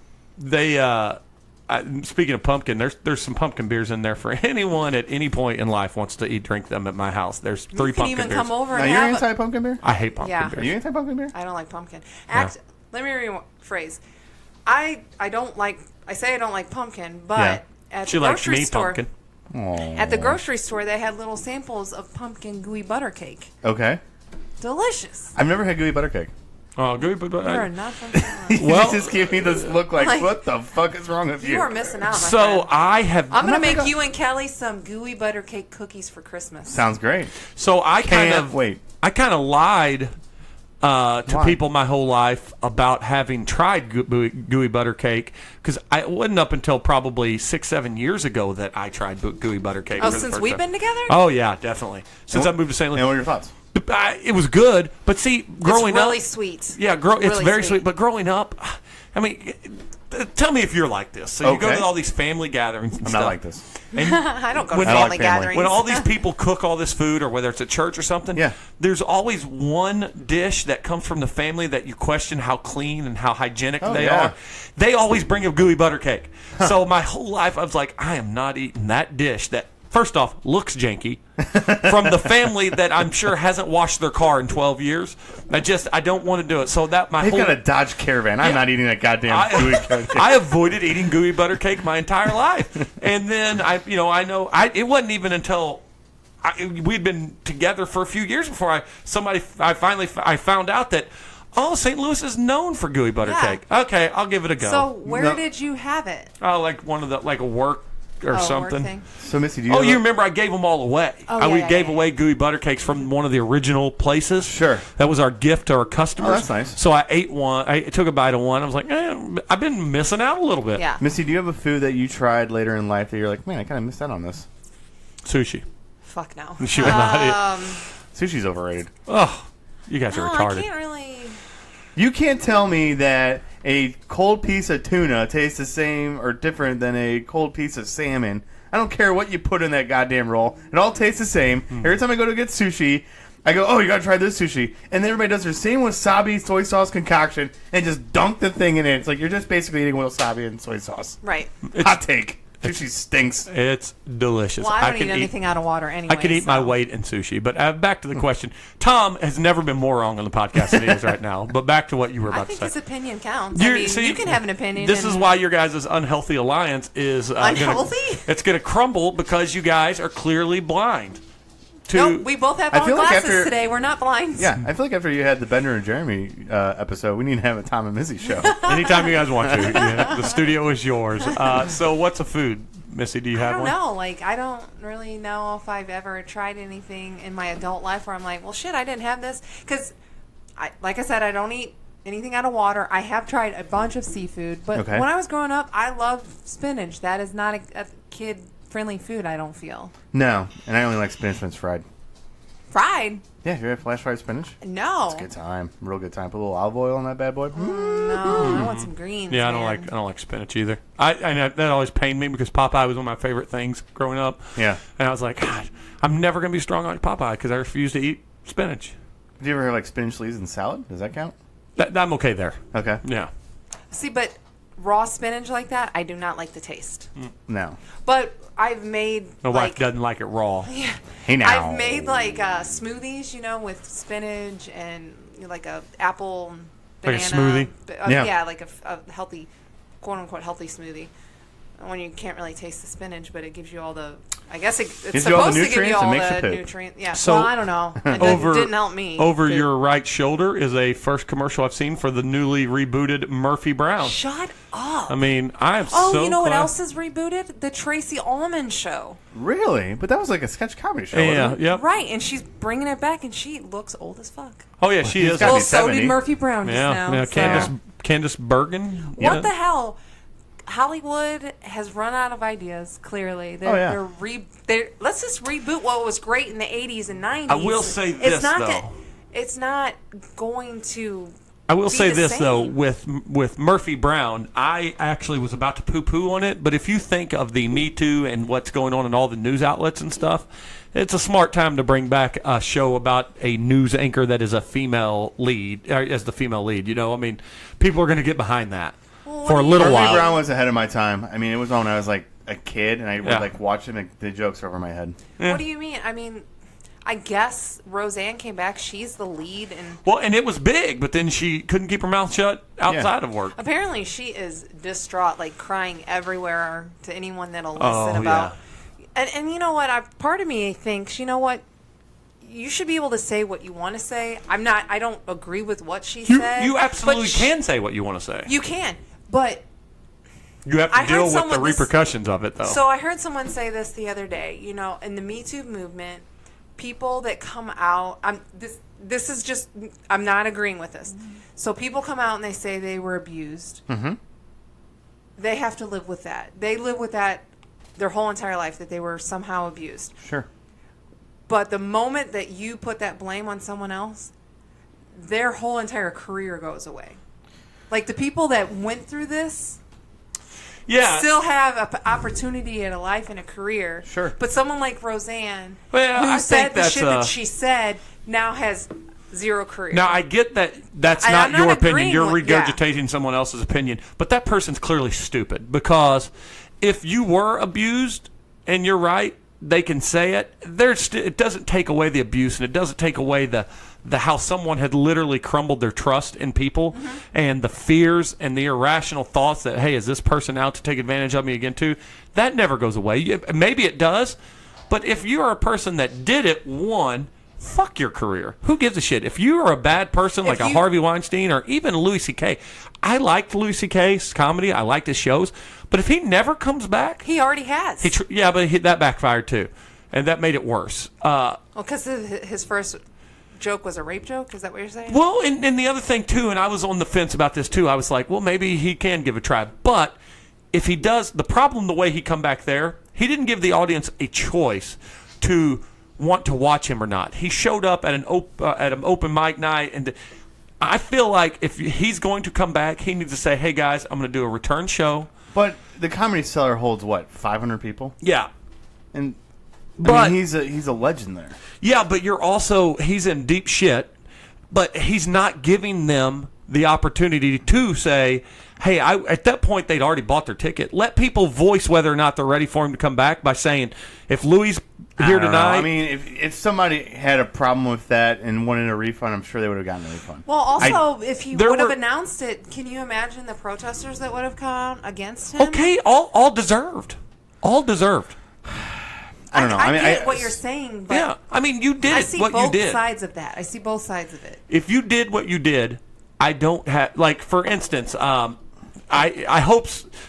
Speaking of pumpkin, there's some pumpkin beers in there for anyone at any point in life wants to drink them at my house. There's 3 you can pumpkin even beers. come over Now and you're have anti-pumpkin beer? I hate pumpkin Yeah. beers. Are you anti-pumpkin beer? I don't like pumpkin. Let me rephrase. I don't like. I say I don't like pumpkin, but at She the likes grocery me store, pumpkin. at the grocery store, they had little samples of pumpkin gooey butter cake. Okay. Delicious. I've never had gooey butter cake. Oh, gooey butter. You're not from Florida. Well, You just give me this look like, what the fuck is wrong with you? You are missing out, my so friend. I have. I'm going to make you and Kelly some gooey butter cake cookies for Christmas. Sounds great. So I kind Can't of wait. I kind of lied to Why? people my whole life about having tried gooey butter cake because it wasn't up until probably 6-7 years ago that I tried gooey butter cake. Oh, for the since first we've time. been together? Oh yeah, definitely. Since I moved to St. Louis, And what are your thoughts? It was good, but see, growing it's really up, sweet. yeah, it's Really very sweet. But growing up, I mean, tell me if you're like this. So you go Okay. to all these family gatherings. And I'm stuff, not like this. and I don't go to When- I like family family. gatherings. when all these people cook all this food, or whether it's at church or something, Yeah. there's always one dish that comes from the family that you question how clean and how hygienic Oh, they yeah. are. They always bring a gooey butter cake. So my whole life, I was like, I am not eating that dish that, first off, looks janky from the family that I'm sure hasn't washed their car in 12 years. I don't want to do it. So that my They've whole got a Dodge Caravan. I'm Yeah. not eating that goddamn gooey cake. I avoided eating gooey butter cake my entire life, and then it wasn't even until we'd been together for a few years before I finally found out that St. Louis is known for gooey butter Yeah. cake. Okay, I'll give it a go. So where No. did you have it? Like one of the a work or Work something. thing? So, Missy, do you Oh, have you a- remember I gave them all away. Oh, We yeah, gave yeah, away gooey butter cakes from one of the original places. Sure. That was our gift to our customers. Oh, that's nice. So I ate one. I took a bite of one. I was like, I've been missing out a little bit. Yeah. Missy, do you have a food that you tried later in life that you're like, man, I kind of missed out on this? Sushi. Fuck no. She would not eat. Sushi's overrated. Oh, you guys are No, I retarded. can't really. You can't tell me that a cold piece of tuna tastes the same or different than a cold piece of salmon. I don't care what you put in that goddamn roll. It all tastes the same. Every time I go to get sushi, I go, oh, you gotta try this sushi. And then everybody does their same wasabi soy sauce concoction and just dunk the thing in it. It's like you're just basically eating wasabi and soy sauce. Right. Hot take. Sushi stinks. It's delicious. Well, I don't can eat anything out of water anyway. I could eat my weight in sushi. But back to the question. Tom has never been more wrong on the podcast than he is right now. But back to what you were I about think to his say. opinion counts. You can have an opinion. This and- is why your guys' unhealthy alliance is Unhealthy? It's going to crumble because you guys are clearly blind. Nope, we both have I on feel like glasses after- today. We're not blind. Yeah, I feel like after you had the Bender and Jeremy episode, we need to have a Tom and Missy show. Anytime you guys want to. Yeah, the studio is yours. So what's a food? Missy, do you I have don't one? know. Like, I don't really know if I've ever tried anything in my adult life where I'm like, well, shit, I didn't have this. Because, like I said, I don't eat anything out of water. I have tried a bunch of seafood. But Okay. when I was growing up, I loved spinach. That is not a kid-friendly food, I don't feel. No, and I only like spinach when it's fried. Fried? Yeah, you ever flash fried spinach? No. Good time, real good time. Put a little olive oil on that bad boy. No, I want some greens. Yeah, I man. don't like spinach either. I that always pained me because Popeye was one of my favorite things growing up. Yeah. And I was like, God, I'm never gonna be strong like Popeye because I refuse to eat spinach. Do you ever have like spinach leaves in salad? Does that count? I'm okay there. Okay. Yeah. See, but raw spinach like that, I do not like the taste. No. But I've made My wife like doesn't like it raw. Hey now. I've made like smoothies, with spinach and like a apple Like a banana. smoothie? Yeah. Yeah, like a healthy, quote unquote healthy smoothie. When you can't really taste the spinach, but it gives you all the. I guess it's Gives you all the supposed to give you nutrients and all makes you the poop. nutrients. Yeah. So, well, I don't know. It didn't help me. Over But- your right shoulder is a first commercial I've seen for the newly rebooted Murphy Brown. Shut up. I mean, I am Oh, so you know what glad- else is rebooted? The Tracy Ullman Show. Really? But that was like a sketch comedy show. Yeah, wasn't it? yep. Right, and she's bringing it back, and she looks old as fuck. Oh yeah, she is. gotta Well, be so 70. did Murphy Brown just Yeah, now. yeah. so- Candace Bergen. What Yeah. the hell? Hollywood has run out of ideas. Clearly, let's just reboot what was great in the 80s and 90s. I will say this, though. It's not going to. I will be say the this same. though, with Murphy Brown, I actually was about to poo-poo on it, but if you think of the Me Too and what's going on in all the news outlets and stuff, it's a smart time to bring back a show about a news anchor that is a female lead, as the female lead. I mean, people are going to get behind that for a little Murphy while. Brown was ahead of my time. I mean, it was on when I was like a kid, and I would Yeah. like watch him. And the jokes were over my head. What do you mean? I mean, I guess Roseanne came back. She's the lead, and Well, and it was big, but then she couldn't keep her mouth shut outside of work. apparently she is distraught, like crying everywhere to anyone that'll listen Oh, about. And you know what? Part of me thinks, you know what? you should be able to say what you want to say. I don't agree with what she You, said. you absolutely but can say what you want to say. You can, but You have to deal with the repercussions of it, though. So I heard someone say this the other day. In the Me Too movement, people that come out, this is just, I'm not agreeing with this. So people come out and they say they were abused. Mm-hmm. They have to live with that. They live with that their whole entire life, that they were somehow abused. Sure. But the moment that you put that blame on someone else, their whole entire career goes away. Like the people that went through this still have an opportunity at a life and a career. Sure. But someone like Roseanne, Well, who said the shit that she said, now has zero career. Now, I get that that's And not I'm not your opinion. agreeing You're with- regurgitating someone else's opinion. But that person's clearly stupid, because if you were abused and you're right, they can say it. It doesn't take away the abuse, and it doesn't take away the how someone had literally crumbled their trust in people, and the fears and the irrational thoughts that, hey, is this person out to take advantage of me again too? That never goes away. Maybe it does, but if you are a person that did it, fuck your career. Who gives a shit? If you are a bad person like a Harvey Weinstein or even Louis C.K., I liked Louis C.K.'s comedy. I liked his shows. But if he never comes back... He already has. That backfired too. And that made it worse. Well, because his first joke was a rape joke? Is that what you're saying? Well, and the other thing too, and I was on the fence about this too, I was like, well, maybe he can give a try. But if he does, the problem, the way he come back there, he didn't give the audience a choice to want to watch him or not. He showed up at an open mic night, and I feel like if he's going to come back, he needs to say, hey guys, I'm going to do a return show. But the Comedy Cellar holds what, 500 people? Yeah. And But he's a legend there. Yeah, but he's in deep shit, but he's not giving them the opportunity to say, hey, at that point they'd already bought their ticket. Let people voice whether or not they're ready for him to come back by saying, if Louis here tonight. I mean, if somebody had a problem with that and wanted a refund, I'm sure they would have gotten a refund. Well, also, if he would have announced it, can you imagine the protesters that would have come out against him? Okay, all deserved. All deserved. I don't know. I get what you're saying, but yeah, I mean, you did what you did. I see both sides of that. I see both sides of it. If you did what you did, I don't have, like, for instance, I hope.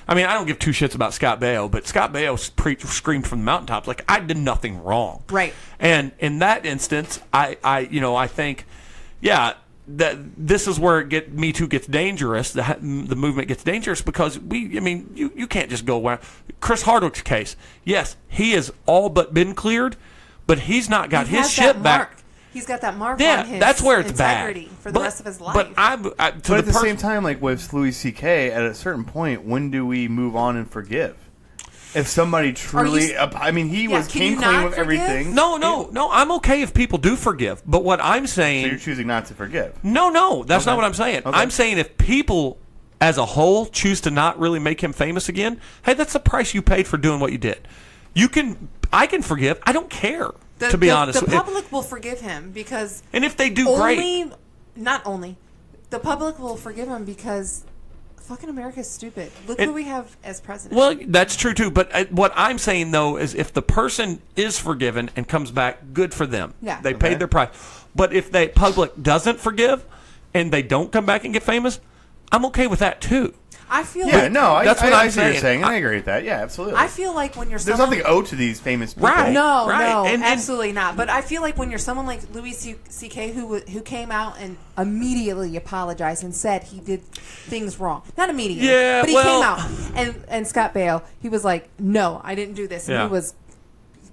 I mean, I don't give two shits about Scott Baio, but Scott Baio screamed from the mountaintops like I did nothing wrong. Right. And in that instance, I think, yeah, that this is where Me Too gets dangerous. The movement gets dangerous because you can't just go around. Chris Hardwick's case, yes, he has all but been cleared, but he's not got his shit back. He's got that mark on his that's where it's integrity bad for the rest of his life. But at the same time, like with Louis C.K., at a certain point, when do we move on and forgive? If somebody truly, he came clean with everything. No, I'm okay if people do forgive. But what I'm saying, so you're choosing not to forgive. No, that's not what I'm saying. Okay. I'm saying if people, as a whole, choose to not really make him famous again, hey, that's the price you paid for doing what you did. I can forgive. I don't care. To be honest, the public will forgive him because, and if they do great, the public will forgive him because fucking America's stupid. Look who we have as president. Well, that's true too. But what I'm saying though is, if the person is forgiven and comes back, good for them. Yeah, they paid their price. But if the public doesn't forgive and they don't come back and get famous, I'm okay with that too. I feel that's what I'm saying. You're saying, and I agree with that. Yeah, absolutely. I feel like when you're there's nothing owed to these famous people. Right. No, absolutely not. But I feel like when you're someone like Louis C.K. who came out and immediately apologized and said he did things wrong. Not immediately, but he came out. And Scott Baio, he was like, no, I didn't do this. And he was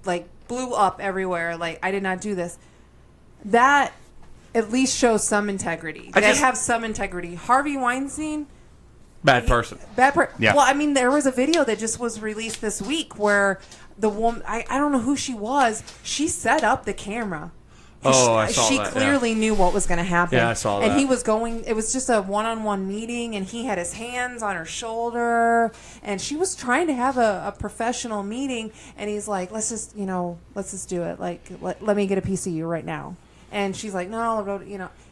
like, blew up everywhere. Like, I did not do this. That at least shows some integrity. They have some integrity. Harvey Weinstein... Bad person. Yeah. Well, I mean, there was a video that just was released this week where the woman, I don't know who she was, she set up the camera. I saw she that. She clearly knew what was going to happen. Yeah, I saw that. And he was it was just a one-on-one meeting, and he had his hands on her shoulder, and she was trying to have a professional meeting, and he's like, let's just do it. Like, let me get a piece of you right now. And she's like, no,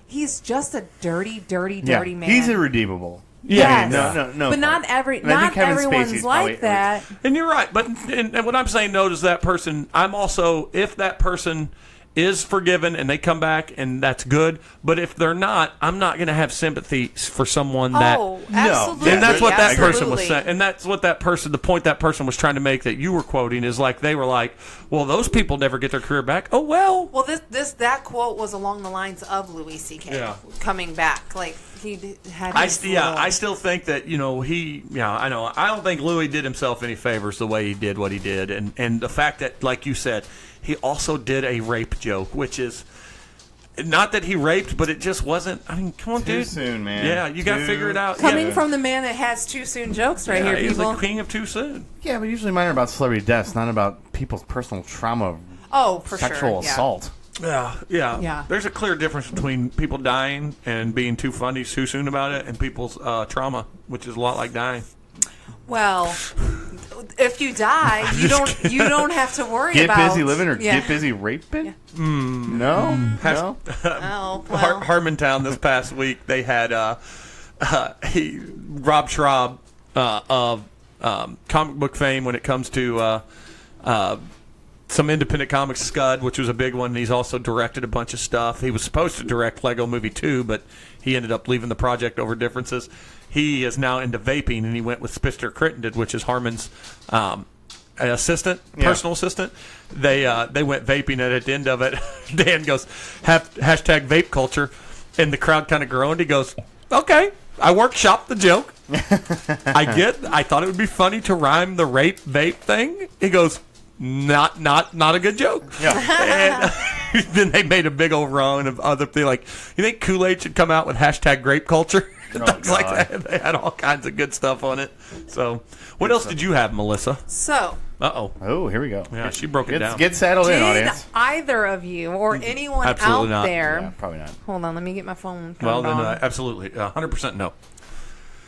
he's just a dirty man. He's irredeemable. Yeah, yes. no. But not everyone's like that. And you're right. But and what I'm saying, though, is that person. I'm also, if that person is forgiven and they come back and that's good, but if they're not, I'm not going to have sympathy for someone that absolutely. and that's what that person was Absolutely. saying, and that's what the point that person was trying to make that you were quoting is like they were like, well, those people never get their career back. Oh well. Well, that quote was along the lines of Louis C.K. coming back. Like he had. I still think that I know. I don't think Louis did himself any favors the way he did what he did, and the fact that, like you said, he also did a rape joke, which is not that he raped, but it just wasn't. I mean, come on, dude. Too soon, man. Yeah, you got to figure it out. Coming from the man that has too soon jokes right here, he's people. the king of too soon. Yeah, but usually mine are about celebrity deaths, not about people's personal trauma, For sexual sure. assault. Yeah. There's a clear difference between people dying and being too funny too soon about it, and people's trauma, which is a lot like dying. Well, if you die, you don't have to worry Get about busy living or get busy raping? Yeah. No, no. Oh, well. Harmontown this past week, they had Rob Schraub of comic book fame when it comes to some independent comics, Scud, which was a big one. He's also directed a bunch of stuff. He was supposed to direct Lego Movie 2, but he ended up leaving the project over differences. He is now into vaping, and he went with Spister Crittenden, which is Harmon's assistant, personal assistant. They went vaping, and at the end of it, Dan goes, hashtag vape culture, and the crowd kind of groaned. He goes, okay, I workshopped the joke. I thought it would be funny to rhyme the rape vape thing. He goes, not a good joke. Yeah. And then they made a big old run of other things. Like, you think Kool-Aid should come out with hashtag grape culture? Things like that. They had all kinds of good stuff on it. So, what else did you have, Melissa? So. Oh, here we go. Yeah, she broke it down. Get settled in, Did audience. either of you or anyone Absolutely out not. there? Yeah, probably not. Hold on, let me get my phone. Well, then, on. absolutely, 100% no.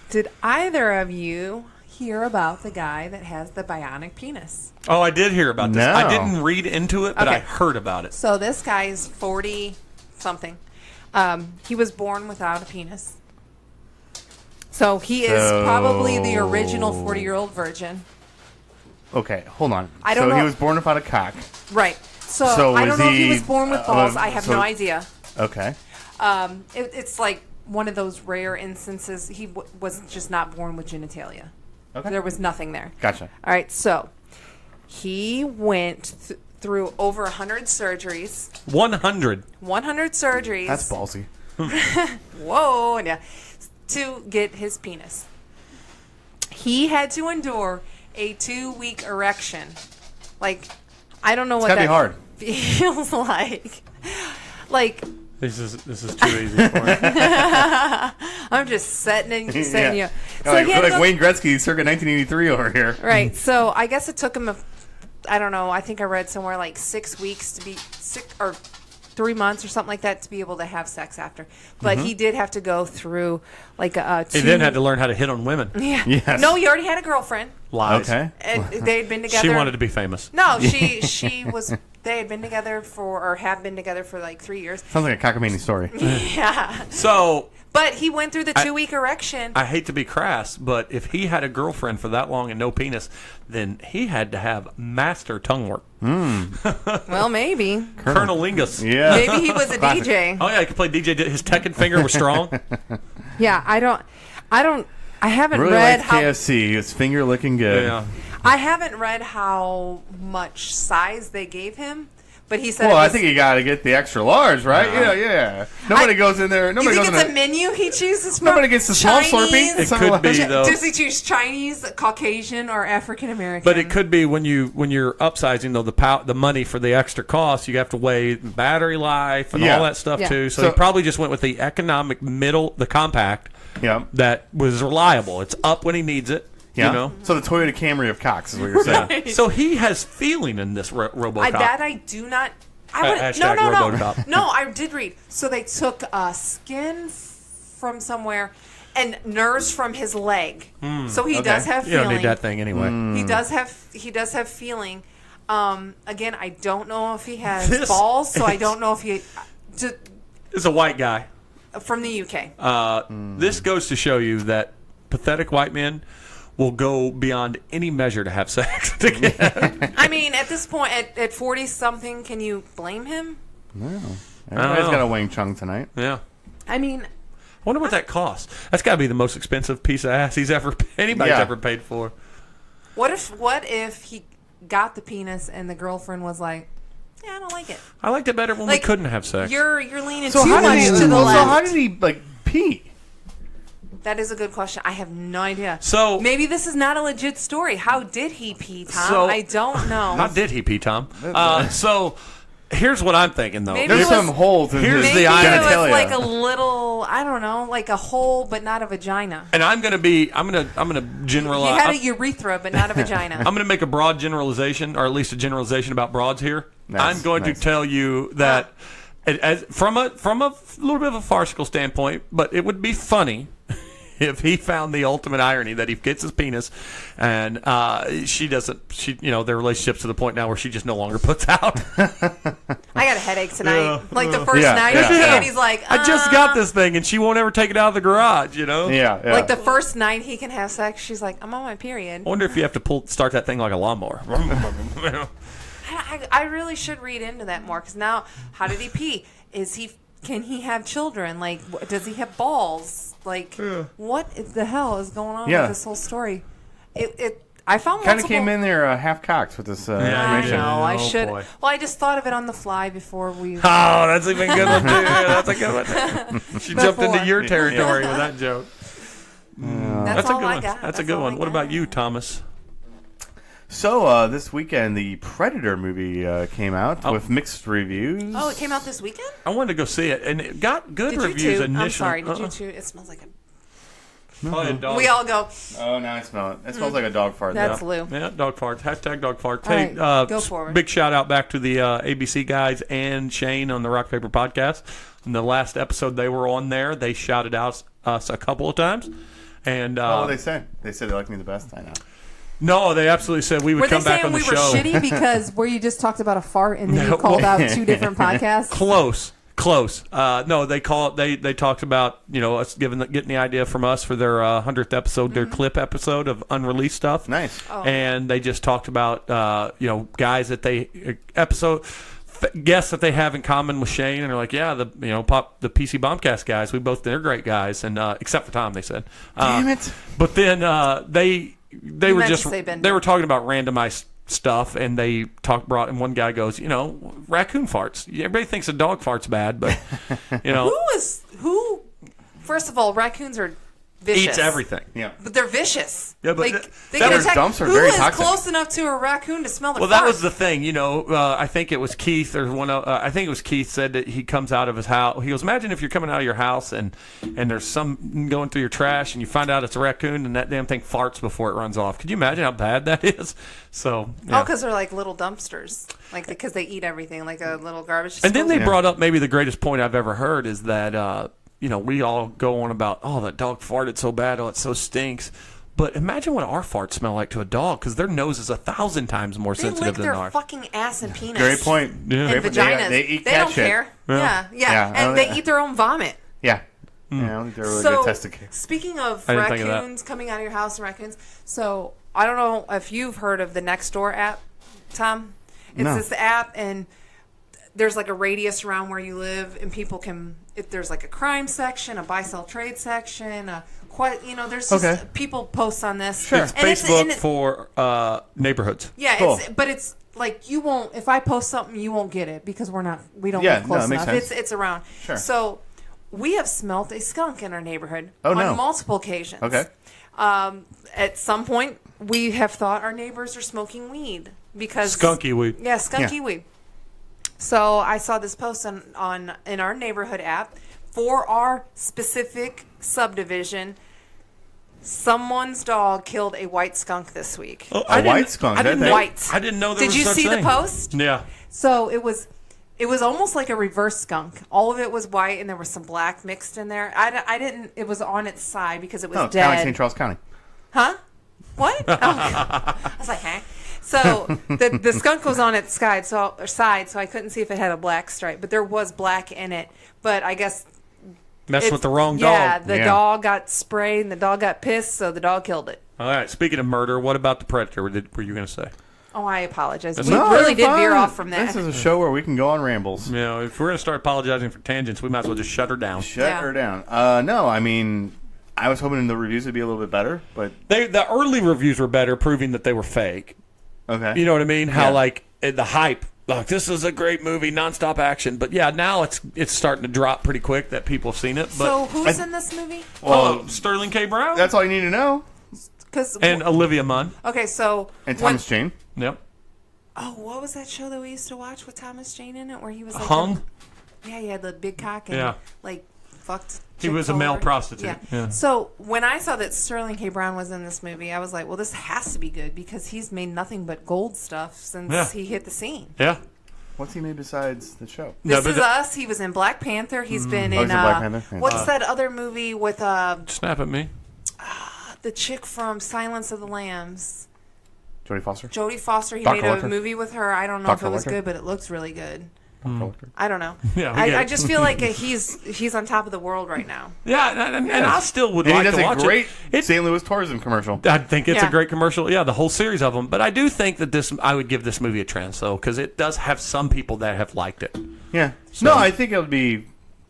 Did either of you hear about the guy that has the bionic penis? Oh, I did hear about this. No. I didn't read into it, but Okay. I heard about it. So this guy is 40-something. He was born without a penis. So he is probably the original 40-year-old virgin. Okay, hold on. I don't know. So he was born without a cock. Right. So So I don't was know if he he, was born with balls. I have no idea. Okay. It's like one of those rare instances. He was just not born with genitalia. Okay. There was nothing there. Gotcha. All right. So he went through over 100 surgeries. 100. 100 surgeries. That's ballsy. Whoa. Yeah. To get his penis. He had to endure a 2-week erection. Like, I don't know what gotta be that hard. feels like. Like, This is too easy for me. I'm just setting you. Yeah. So Like, he had to go- Wayne Gretzky, circa 1983 over here. right. So I guess it took him I don't know. I think I read somewhere like 6 weeks to be sick, or 3 months or something like that to be able to have sex after. But he did have to go through like a 2. He then had to learn how to hit on women. Yeah. Yes. No, he already had a girlfriend. Lies. Okay. And they had been together. She wanted to be famous. No, she was. They had been together have been together for like 3 years. Sounds like a cockamamie story. Yeah. So, But he went through the 2-week erection. I hate to be crass, but if he had a girlfriend for that long and no penis, then he had to have master tongue work. Well, maybe. Colonel Lingus. Yeah. Maybe he was a DJ. Oh, yeah, he could play DJ. His Tekken finger was strong. Yeah, I haven't Really read like how KFC. His finger looking good. Yeah. I haven't read how much size they gave him, but he said. Well, it I was, think you got to get the extra large, right? Yeah. Nobody goes in there. you Nobody think goes it's in a there. menu he chooses from? Nobody gets the small Chinese? Slurpee. It Something could be, like- though. Does he choose Chinese, Caucasian, or African American? But it could be when you're upsizing though the money for the extra cost, you have to weigh battery life and Yeah. all that stuff Yeah. too. So, So- he probably just went with the economic middle, the compact Yeah. that was reliable. It's up when he needs it. Yeah. You know. So the Toyota Camry of cocks is what you're saying. So he has feeling in this RoboCop. That I do not. I would Hashtag no. RoboCop. No, I did read. So they took skin from somewhere and nerves from his leg. So he does have You feeling. don't need that thing anyway. He does have feeling. Again, I don't know if he has This balls, so I don't know if he It's a white guy. from the UK. This goes to show you that pathetic white men will go beyond any measure to have sex again. I mean, at this point, at 40 something, can you blame him? No. Everybody's got a Wing Chun tonight. Yeah. I mean, I wonder what that costs. That's got to be the most expensive piece of ass anybody's ever paid for. what if he got the penis and the girlfriend was like, "Yeah, I don't like it." I liked it better when we couldn't have sex. You're leaning So too how much did he, to the so left. how did he pee? That is a good question. I have no idea. So maybe this is not a legit story. How did he pee, Tom? So- I don't know. How did he pee, Tom? So here's what I'm thinking, though. Maybe There's it was- some holes in here's his Maybe the it genitalia. was like a little, I don't know, like a hole, but not a vagina. And I'm gonna generalize. He had a urethra, but not a vagina. I'm going to make a broad generalization, or at least a generalization about broads here. Nice, I'm going to nice. tell you that, from a little bit of a farcical standpoint, but it would be funny if he found the ultimate irony that he gets his penis, and their relationship's to the point now where she just no longer puts out. I got a headache tonight. Yeah. Like the first Yeah, night, yeah. and he's like, I just got this thing, and she won't ever take it out of the garage. Yeah. Like the first night he can have sex, she's like, I'm on my period. I wonder if you have to start that thing like a lawnmower. I really should read into that more, because now, how did he pee? Can he have children? Like, does he have balls? Like, what the hell is going on with this whole story? I found kind of multiple... came in there half cocked with this I information. know. I Oh, should. boy. Well, I just thought of it on the fly before we. Oh, that's even good one too. That's a good one. She jumped Before. into your territory with that joke. That's a all good I one. got. That's a good all one. I What about got. you, Thomas? So this weekend, the Predator movie came out with mixed reviews. Oh, it came out this weekend? I wanted to go see it, and it got good Did reviews you too? initially. I'm sorry. Did you too? It smells like a. Probably a dog. We all go. Oh, now I smell it. It smells like a dog fart. That's though. Lou. Yeah, dog farts. Hashtag dog farts. All Hey, right, go forward. Big shout out back to the ABC guys and Shane on the Rock Paper Podcast. In the last episode they were on there, they shouted out us a couple of times. And What did they say? They said they like me the best. I know. no, they absolutely said we would Were they come back saying on the we were show. shitty because where you just talked about a fart and then No. you called out two different podcasts? Close. No, they talked about us getting the idea from us for their 100th episode, their clip episode of unreleased stuff. Nice. Oh. And they just talked about guys that they guests that they have in common with Shane, and they're like, yeah, the PC Bombcast guys, they're great guys, and except for Tom, they said. Damn it. But then they were meant just to say Ben. they were talking about randomized stuff, and they and one guy goes, raccoon farts. Everybody thinks a dog fart's bad, but Who? First of all, raccoons are vicious. eats everything. Yeah. But they're vicious. Yeah, but they that can was- attack. dumps are Who very is toxic. close enough to a raccoon to smell the Well, fart? that was the thing, I think it was Keith or I think it was Keith said that he comes out of his house. He goes, imagine if you're coming out of your house and there's some going through your trash and you find out it's a raccoon and that damn thing farts before it runs off. Could you imagine how bad that is? So, yeah. Oh, because they're like little dumpsters, like because they eat everything, like a little garbage. And then they disposal. brought up maybe the greatest point I've ever heard is that we all go on about, oh, that dog farted so bad, oh, it so stinks. But imagine what our farts smell like to a dog, because their nose is 1,000 times more They sensitive lick than their ours. fucking ass and penis. Great point. Yeah. And Great point. vaginas. They eat They cat don't shit. care. Yeah. Yeah. Yeah. And they eat their own vomit. Yeah. Yeah, I don't think they're really So, good testing. speaking of I didn't think of that. raccoons coming out of your house and raccoons, so I don't know if you've heard of the Nextdoor app, Tom. It's No. this app, and there's like a radius around where you live, and people can. If there's like a crime section, a buy-sell trade section, there's just people post on this. Sure. It's And Facebook and for neighborhoods. Yeah, Cool. but it's like you won't. If I post something, you won't get it because we don't Yeah, live close no, it makes enough. sense. It's around. Sure. So we have smelt a skunk in our neighborhood Oh, on no. multiple occasions. Okay. At some point, we have thought our neighbors are smoking weed because Skunky weed. Yeah, skunky Yeah. weed. So I saw this post on in our neighborhood app for our specific subdivision. Someone's dog killed a white skunk this week. Oh, A white skunk, I didn't that know, thing? White. I didn't know there Did was you such see the thing. post? Yeah. So it was almost like a reverse skunk. All of it was white, and there was some black mixed in there. I didn't. It was on its side because it was Oh, dead. County St. Charles County. Huh? What? Oh, I was like, huh? So the skunk was on its side, so I couldn't see if it had a black stripe, but there was black in it. But I guess Messing with the wrong Yeah, dog. the dog got sprayed and the dog got pissed, so the dog killed it. All right. Speaking of murder, what about the Predator? Were you going to say? Oh, I apologize. That's We No, really you're did veer fine. off from that. This is a show where we can go on rambles. You know, if we're going to start apologizing for tangents, we might as well just shut her down. Shut Yeah. her down. No, I mean, I was hoping the reviews would be a little bit better, but The early reviews were better, proving that they were fake. okay. You know what I mean? How, Yeah. like, the hype, like, this is a great movie, nonstop action. But, yeah, now it's starting to drop pretty quick that people have seen it. But, So who's in this movie? Well, Sterling K. Brown that's all you need to know. Because and Olivia Munn. okay, so And when- Thomas Jane. Yep. Oh, what was that show that we used to watch with Thomas Jane in it, where he was like Hung. Yeah, he had the big cock and Yeah. like fucked. He was a chicks male over. prostitute. Yeah. So when I saw that Sterling K. Brown was in this movie, I was like, well, this has to be good because he's made nothing but gold stuff since Yeah. he hit the scene. Yeah. What's he made besides the show? No, This but is Us. He was in Black Panther. He's been Oh, in he's in Black Panther? what's that other movie with Snap at me. the chick from Silence of the Lambs? Jodie Foster. Jodie Foster. He Dr. made a Lecter? movie with her. I don't know Dr. if it was Lecter? good, but it looks really good. Hmm. I don't know. Yeah, we get I it. just feel like he's on top of the world right now. Yeah, and I still would And he like does to a watch great it. St. Louis tourism commercial. I think it's Yeah. a great commercial. Yeah, the whole series of them. But I do think that I would give this movie a chance, though, because it does have some people that have liked it. Yeah. No, I think it would be.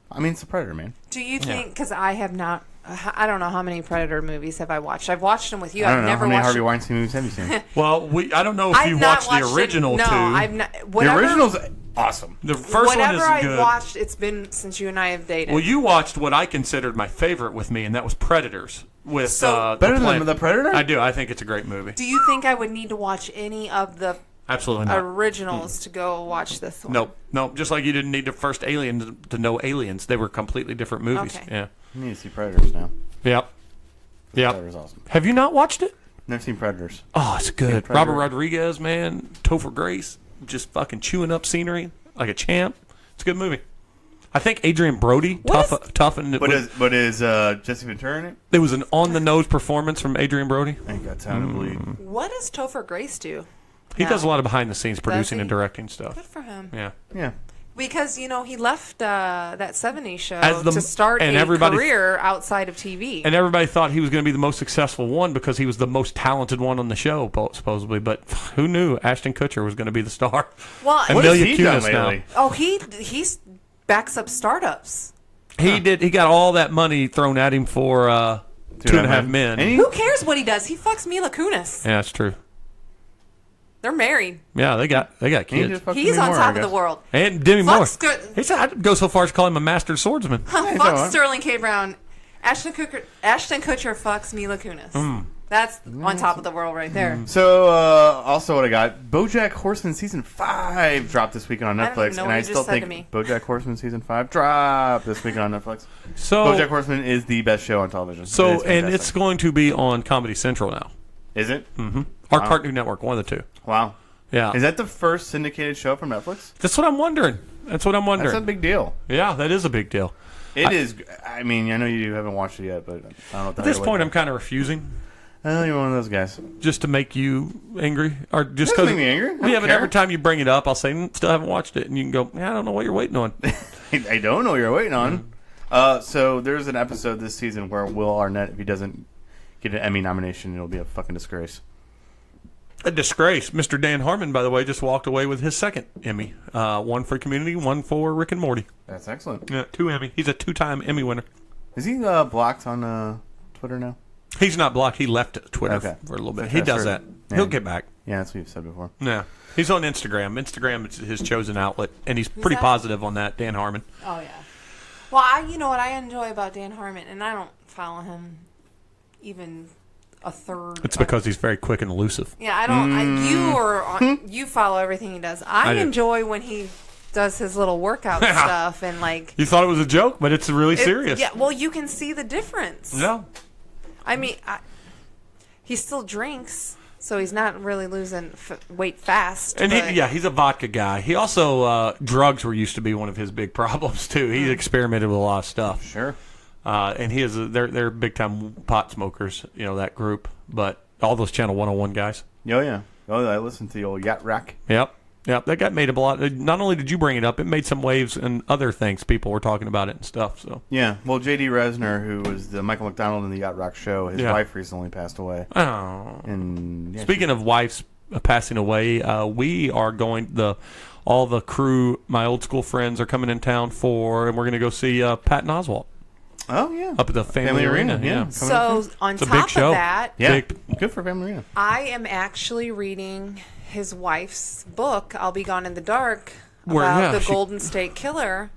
I mean, it's a Predator, man. Do you think? Because I have not. I don't know how many Predator movies have I watched. I've watched them with you. I don't I've know. never How many watched. Harvey Weinstein movies have you seen? Well, I don't know if I've you not watched the original No, two. I've not. The Whatever, original's awesome. The first whatever one is I've good. watched, it's been since you and I have dated. Well, you watched what I considered my favorite with me, and that was Predators. With So- Better than The Predator? I do. I think it's a great movie. Do you think I would need to watch any of the Absolutely not. originals to go watch this one? Nope. Just like you didn't need the first Alien to know Aliens. They were completely different movies. Okay. Yeah. You need to see Predators now. Yep. Predators awesome. Have you not watched it? Never seen Predators. Oh, it's good. Predator. Robert Rodriguez, man. Topher Grace. Just fucking chewing up scenery like a champ. It's a good movie. I think Adrian Brody tough and But is Jesse Ventura in it? it was an on the nose performance from Adrian Brody. I ain't got time to bleed. What does Topher Grace do? He now? does a lot of behind the scenes producing he? and directing stuff. Good for him. Yeah. Yeah. Because he left that '70s show As the- to start and a everybody- career outside of TV. And everybody thought he was going to be the most successful one because he was the most talented one on the show, supposedly. But who knew Ashton Kutcher was going to be the star? well, And What has Mila he done Kunis now. lately? oh, he backs up startups. He did. He got all that money thrown at him for Two and a Half Men. And he- Who cares what he does? He fucks Mila Kunis. Yeah, that's true. They're married. Yeah, they got he kids. just fucked He's Demi on Moore, top I of the guess. world. And Demi Moore. Fuck's good. He said I'd go so far as to call him a master swordsman. Fuck alright. Sterling K. Brown. Ashton Kutcher fucks Mila Kunis. Hmm. That's on top of the world right there. So, also what I got, BoJack Horseman Season 5 dropped this weekend on I don't Netflix, even know and what I you still just said think to me. BoJack Horseman Season 5 dropped this weekend on Netflix. So, BoJack Horseman is the best show on television. It is and fantastic. it's going to be on Comedy Central now, Is it? or Wow. Cartoon Network, one of the two. Wow. Yeah, Is that the first syndicated show from Netflix? that's what I'm wondering. That's what I'm wondering. That's a big deal. Yeah, that is a big deal. It is. I mean, I know you haven't watched it yet, but I don't know what the At this hell point, you're I'm kind of refusing, Oh, you're one of those guys. just to make you angry, or just Doesn't because. make me angry. I don't Yeah, but care. every time you bring it up, I'll say, "Still haven't watched it," and you can go, "Yeah, I don't know what you're waiting on." I don't know what you're waiting on. So there's an episode this season where Will Arnett, if he doesn't get an Emmy nomination, it'll be a fucking disgrace. A disgrace. Mr. Dan Harmon, by the way, just walked away with his second Emmy. One for Community, one for Rick and Morty. That's excellent. Yeah, 2 Emmy. He's a 2-time Emmy winner. Is he blocked on Twitter now? He's not blocked. He left Twitter Okay. for a little bit. That's He what I does that. heard. Yeah. He'll get back. Yeah, that's what you've said before. Yeah. He's on Instagram. Instagram is his chosen outlet, and he's pretty that? positive on that, Dan Harmon. Oh yeah. Well, you know what I enjoy about Dan Harmon, and I don't follow him even a third. It's because he's very quick and elusive. Yeah, I don't. You follow everything he does. I do. enjoy when he does his little workout stuff and like. You thought it was a joke, but it's really serious. Yeah, well, you can see the difference. No. I mean, he still drinks, so he's not really losing weight fast. And but- he's a vodka guy. He also, drugs were used to be one of his big problems, too. He experimented with a lot of stuff. Sure. And he is they're big time pot smokers, that group. But all those Channel 101 guys. Oh, yeah. Oh, I listened to the old Yacht Rack. Yep. That got made up a lot. Not only did you bring it up, it made some waves and other things. People were talking about it and stuff. So Yeah. Well, J.D. Resner, who was the Michael McDonald in the Yacht Rock show, his Yeah. wife recently passed away. oh. And yeah, Speaking of wives passing away. We are going all the crew, my old school friends, are coming in town and we're going to go see Patton Oswalt. Oh yeah, Up at the Family Arena. Yeah. So on It's a top big show. of that, Yeah, good for Family Arena. I am actually reading his wife's book, I'll Be Gone in the Dark, Where- about yeah, the she- Golden State Killer.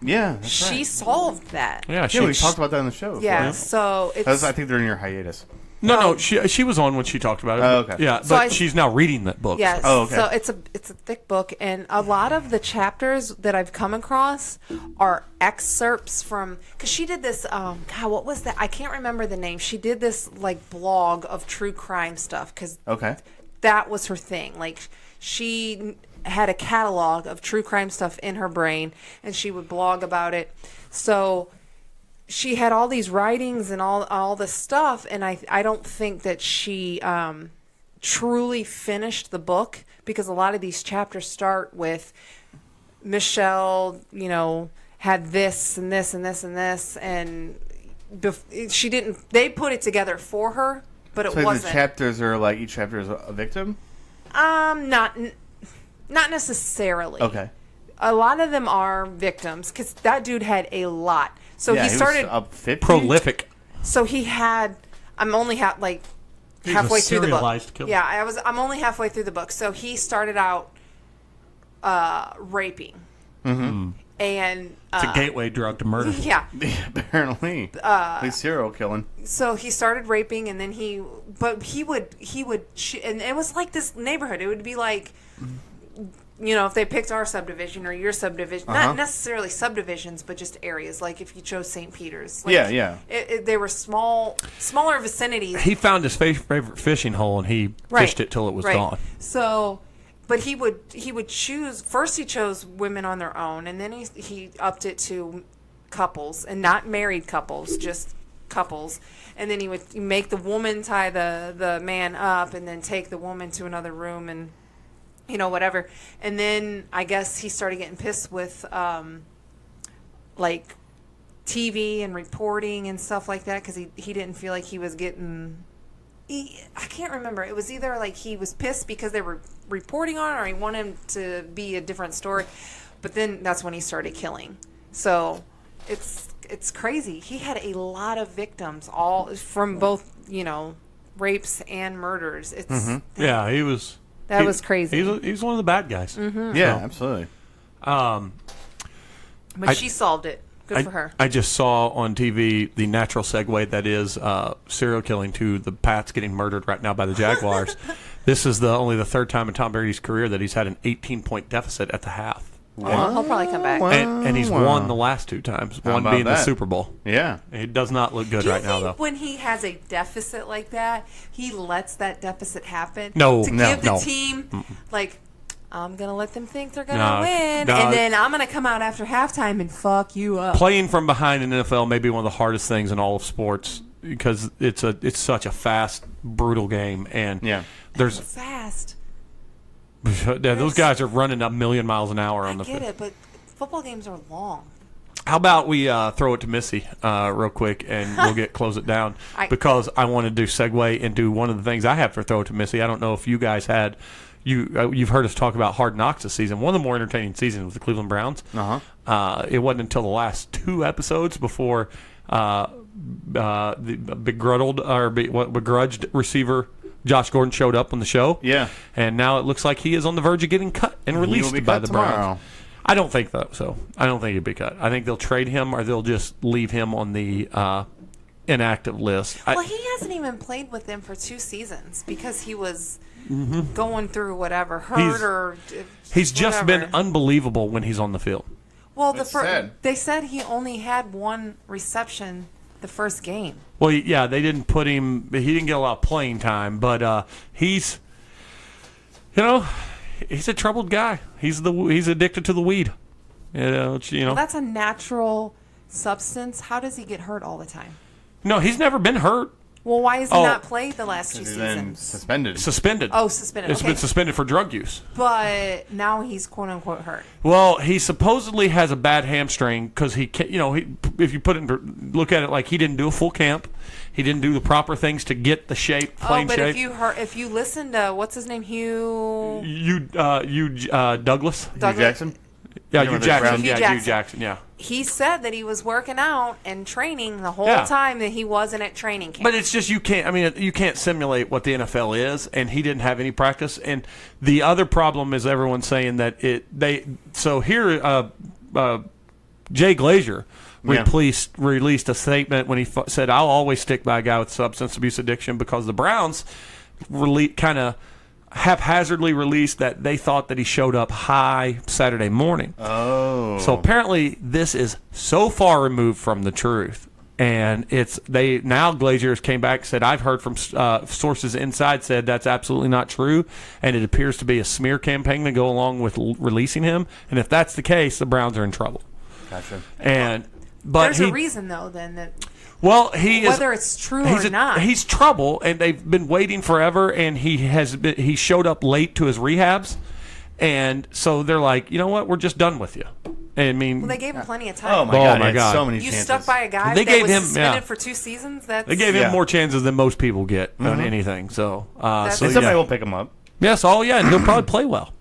Yeah, that's She right. solved that. Yeah, Yeah, we talked about that on the show. Yeah, before. so That was, it's I think they're in your hiatus. No, she was on when she talked about it. Oh, okay. Yeah, So but she's now reading that book. yes. Oh, okay. So it's a thick book, and a lot of the chapters that I've come across are excerpts from, because she did this. God, what was that? I can't remember the name. She did this like blog of true crime stuff because Okay. that was her thing. Like she had a catalog of true crime stuff in her brain, and she would blog about it. So she had all these writings and all this stuff, and I don't think that she truly finished the book, because a lot of these chapters start with Michelle, had this and this and this and this, and she didn't. They put it together for her, but it So wasn't. the chapters are like each chapter is a victim. Not necessarily. Okay. A lot of them are victims, because that dude had a lot. So Yeah, he started. was up 50. Prolific. So he had. I'm only like He's halfway a through the book. serialized killer. Yeah, I'm only halfway through the book. So he started out raping, and It's a gateway drug to murder. yeah. Apparently, like serial killing. So he started raping, and then he would and it was like this neighborhood. It would be like, if they picked our subdivision or your subdivision, not necessarily subdivisions, but just areas. Like if you chose St. Peter's. Like, Yeah. They were smaller vicinities. He found his favorite fishing hole and he fished it till it was gone. So, but he would choose. First, he chose women on their own, and then he upped it to couples, and not married couples, just couples. And then he would make the woman tie the man up, and then take the woman to another room, and whatever. And then I guess he started getting pissed with like TV and reporting and stuff like that, because he didn't feel like he was getting. I can't remember. It was either like he was pissed because they were reporting on it, or he wanted him to be a different story. But then that's when he started killing. So it's crazy. He had a lot of victims, all from both rapes and murders. Yeah, he was. That was crazy. He's one of the bad guys. Yeah, absolutely. But she solved it. Good for her. I just saw on TV the natural segue that is serial killing to the Pats getting murdered right now by the Jaguars. This is only the third time in Tom Brady's career that he's had an 18-point deficit at the half. Well, he'll probably come back. And he's won the last two times, How one about being the that? Super Bowl. Yeah. It does not look good Do you right now, think though. when he has a deficit like that, he lets that deficit happen? No, to no, give the no. team, like, I'm going to let them think they're going No, to win, no. and then I'm going to come out after halftime and fuck you up. Playing from behind in the NFL may be one of the hardest things in all of sports, because it's such a fast, brutal game, and there's Fast. those guys are running a million miles an hour on I the get field. it, but football games are long. How about we throw it to Missy real quick, and we'll close it down, because I wanted to segue into one of the things I have for throw it to Missy. I don't know if you guys had. You've heard us talk about Hard Knocks this season. One of the more entertaining seasons with the Cleveland Browns. It wasn't until the last two episodes before the begrudged receiver Josh Gordon showed up on the show. Yeah. And now it looks like he is on the verge of getting cut and released by the Browns. I don't think so. I don't think he'd be cut. I think they'll trade him, or they'll just leave him on the inactive list. Well, he hasn't even played with them for 2 seasons because he was going through whatever, hurt He's just whatever. been unbelievable when he's on the field. Well, They said he only had 1 reception the first game. Well, yeah, they didn't put him. He didn't get a lot of playing time, but he's a troubled guy. He's addicted to the weed. Well, that's a natural substance. How does he get hurt all the time? No, he's never been hurt. Well, why has he Oh. not played the last 2 He's been seasons? suspended. Oh, suspended. It's Okay. been suspended for drug use. But now he's quote unquote hurt. Well, he supposedly has a bad hamstring because he can't, if you look at it like he didn't do a full camp, he didn't do the proper things to get the playing but shape. if you listen to what's his name, Hugh Douglas. Hugh Jackson. Yeah, You know Hugh the Jackson. Browns? Yeah, Hugh Hugh Jackson. Yeah. he said that he was working out and training the whole Yeah. time that he wasn't at training camp. But it's just you can't. I mean, you can't simulate what the NFL is, and he didn't have any practice. And the other problem is everyone's saying that So here, Jay Glazier Yeah. released a statement when he said, "I'll always stick by a guy with substance abuse addiction," because the Browns kind of haphazardly released that they thought that he showed up high Saturday morning. Oh. So apparently this is so far removed from the truth. And now Glazier's came back and said, I've heard from sources inside said that's absolutely not true. And it appears to be a smear campaign to go along with releasing him. And if that's the case, the Browns are in trouble. Gotcha. There's a reason though then that Well, whether it's true or not. He's trouble, and they've been waiting forever, and he showed up late to his rehabs, and so they're like, you know what, we're just done with you. I mean, well, they gave him plenty of time. Oh my god! He had so many you chances. stuck by a guy They that gave was him- suspended yeah. for 2 seasons. That's they gave him Yeah. more chances than most people get on anything. So, That's- so And somebody yeah. will pick him up. Yes, and he'll probably play well.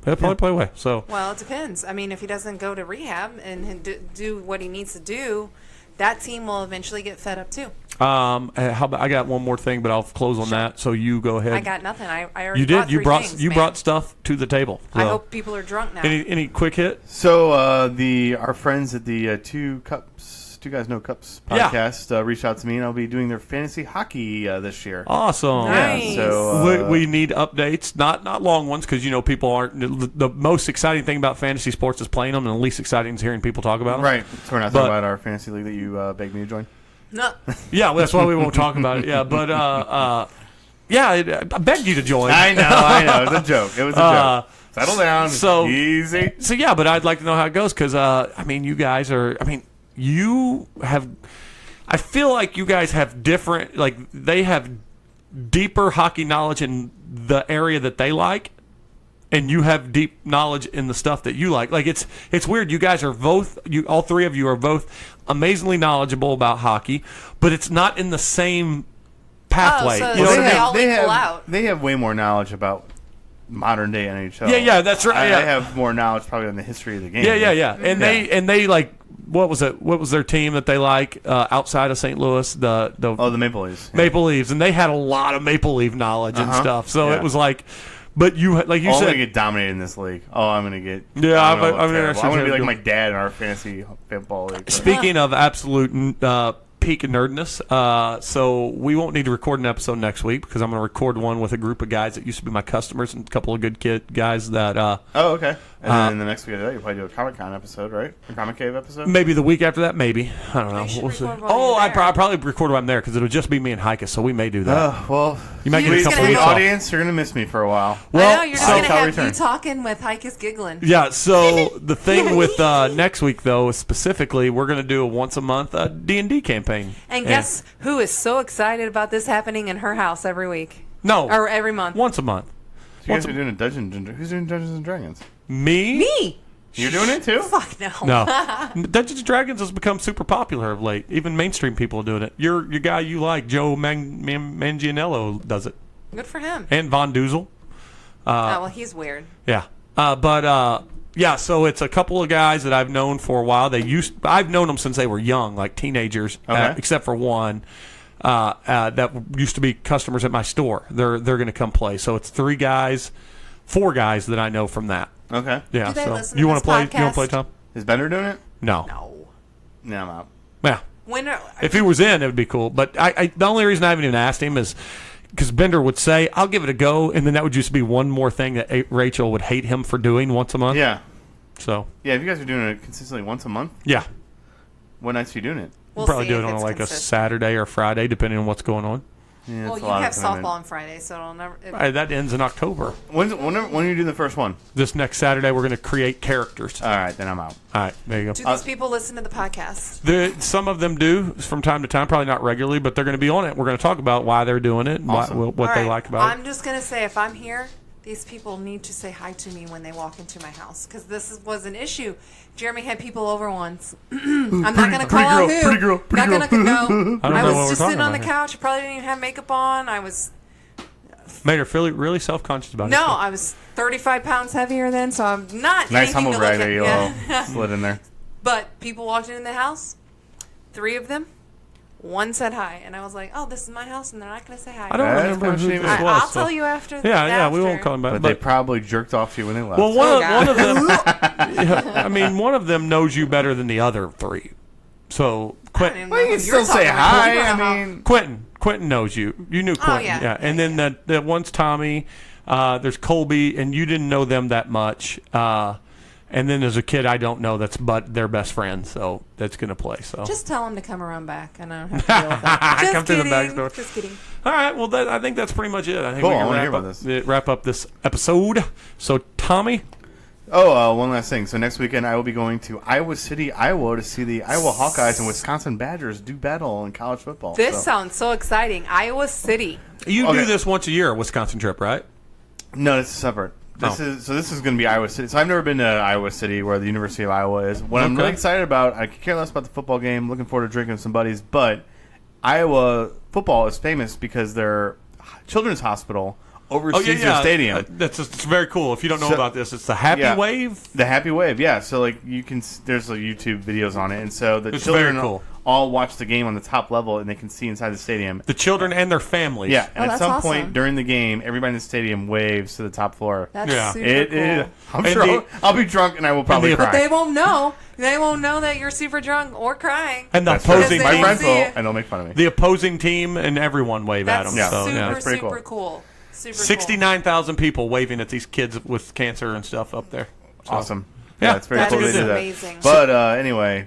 He'll probably play well. So, Well, it depends. I mean, if he doesn't go to rehab and do what he needs to do, that team will eventually get fed up too. how about, I got one more thing, but I'll close on that. So you go ahead. I got nothing. I already You did. brought three things, man. brought stuff to the table. So. I hope people are drunk now. Any quick hit? So our friends at the Two Guys No Cups Yeah. podcast reached out to me, and I'll be doing their fantasy hockey this year. Awesome. Nice. Yeah, so We need updates, not long ones, because people aren't. The most exciting thing about fantasy sports is playing them, and the least exciting is hearing people talk about them. right. So we're not But- talking about our fantasy league that you begged me to join. No. Yeah, well, that's why we won't talk about it. Yeah, but I begged you to join. I know. It was a joke. It was a joke. Settle down. so- Easy. So yeah, but I'd like to know how it goes because you guys are. You have. I feel like you guys have different. Like they have deeper hockey knowledge in the area that they like, and you have deep knowledge in the stuff that you like. Like it's weird. You guys are both. All three of you are both amazingly knowledgeable about hockey, but it's not in the same pathway. so you know what I they mean? all equal out. They have way more knowledge about modern day NHL. Yeah, that's right. I yeah. have more knowledge probably on the history of the game. Yeah. And they like what was it? What was their team that they like outside of St. Louis? The the Maple Leafs. Maple Leafs, and they had a lot of Maple Leaf knowledge and stuff. So Yeah. it was like, but you I'm said, gonna get dominated in this league. Oh, I'm gonna get. Yeah, I'm I'm gonna interested be like in- my dad in our fantasy football league. speaking of absolute peak nerdness, so we won't need to record an episode next week because I'm going to record one with a group of guys that used to be my customers and a couple of good guys that. Oh, okay. And then the next week after that, you'll probably do a Comic Con episode, right? A Comic Cave episode. Maybe the week after that, maybe. I don't know. You should We'll see. record while Oh, you're I there. probably record while I'm there because it'll just be me and Hikus, so we may do that. Well, You might get a You're couple gonna weeks have- off. audience, you're gonna miss me for a while. Well, I know, you're just so- going to I'll have return. you talking with Hikus giggling. Yeah, so the thing with next week, though, is specifically, we're going to do a once-a-month D&D campaign. And guess who is so excited about this happening in her house every week? No. Or every month? Once a month. So you guys are doing a Who's doing Dungeons and Dragons? Me? Me! You're doing it too? Fuck no. No. Dungeons and Dragons has become super popular of late. Even mainstream people are doing it. Your guy you like, Joe Manganiello, does it. Good for him. And Von Duzel. Oh, well, he's weird. Yeah. Yeah, so it's a couple of guys that I've known for a while. I've known them since they were young, like teenagers, Okay. except for one that used to be customers at my store. They're going to come play. So it's 4 guys that I know from that. Okay. Yeah. Do they So listen you to want this to play? You want podcast? to play, Tom? Is Bender doing it? No. No. No, I'm out. Yeah. If he was in, it would be cool. But the only reason I haven't even asked him is because Bender would say, "I'll give it a go," and then that would just be one more thing that Rachel would hate him for doing once a month. Yeah. So Yeah, if you guys are doing it consistently once a month, yeah, what nights are you doing it? We'll probably see do if it on it's like a consistent. Saturday or Friday, depending on what's going on. Yeah, Well, it's a you lot of have commitment. softball on Friday, so it'll never. That ends in October. When are you doing the first one? This next Saturday, we're going to create characters. All right, then I'm out. All right, there you go. Do these people listen to the podcast? Some of them do from time to time, probably not regularly, but they're going to be on it. We're going to talk about why they're doing it and Awesome. what All they right, like about it. I'm just going to say, if I'm here, these people need to say hi to me when they walk into my house, because was an issue. Jeremy had people over once. I'm not going to call out who. Pretty girl. Not going to no. I don't I know what was we're just talking sitting on the about here. couch. I probably didn't even have makeup on. I was Made her feel really self-conscious about it. no. I was 35 pounds heavier then, so I'm not Nice anything humble to brag look there, at. you Yeah. all slid in there. But people walked into the house. 3 of them. One said hi, and I was like, "Oh, this is my house," and they're not going to say hi. I don't That's remember who pretty this shame. was. I'll so- tell you after. Yeah, we won't after. call him back. But they probably jerked off to you when they left. Well, Oh, one of them. God. I mean, one of them knows you better than the other 3. So I Quentin, didn't well, know you who can you were still say talking about. hi. You don't know I how- mean, Quentin knows you. You knew Quentin, yeah. And then that one's Tommy. There's Colby, and you didn't know them that much. And then there's a kid I don't know that's but their best friend, so that's going to play. So Just tell him to come around back, and I don't have to deal with that. Just Come to the kidding. back door. Just kidding. all right, well, I think that's pretty much it. I think Cool, we I can wanna wrap hear up, about this. wrap up this episode. So Tommy, one last thing. So next weekend I will be going to Iowa City, Iowa, to see the Iowa Hawkeyes and Wisconsin Badgers do battle in college football. This So- sounds so exciting. Iowa City. you Okay. do this once a year, a Wisconsin trip, right? No, this is separate. This is going to be Iowa City. So I've never been to Iowa City, where the University of Iowa is. What I'm Okay. really excited about, I could care less about the football game. Looking forward to drinking with some buddies. But Iowa football is famous because their children's hospital oversees their stadium. It's very cool. If you don't know So- about this, it's the Happy Yeah. Wave. The Happy Wave, yeah. So like you can, there's like YouTube videos on it, and so the It's children very cool. all watch the game on the top level, and they can see inside the stadium. The children and their families. Yeah, and at that's some awesome. point during the game, everybody in the stadium waves to the top floor. That's Yeah. super It cool. is. I'm And sure the- I'll be drunk and I will probably the- cry. But they won't know. They won't know that you're super drunk or crying. And the That's true. opposing They My don't friends see will, it. and they'll make fun of me. the opposing team and everyone wave at That's them. Yeah. So, super, yeah. That's pretty super cool. cool. Super cool. 69,000 people waving at these kids with cancer and stuff up there. So- Awesome. Yeah, it's very that cool they is do that. amazing. But anyway,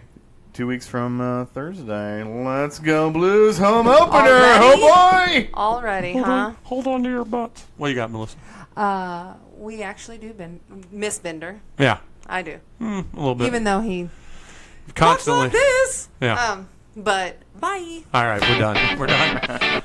2 weeks from Thursday, let's go Blues home opener. Already? Oh boy! Already, Hold huh? on, hold on to your butts. What you got, Melissa? We actually do miss Bender. Yeah, I do. a little bit. Even though he Constantly. talks like this. Yeah. But bye. All right, we're done. We're done.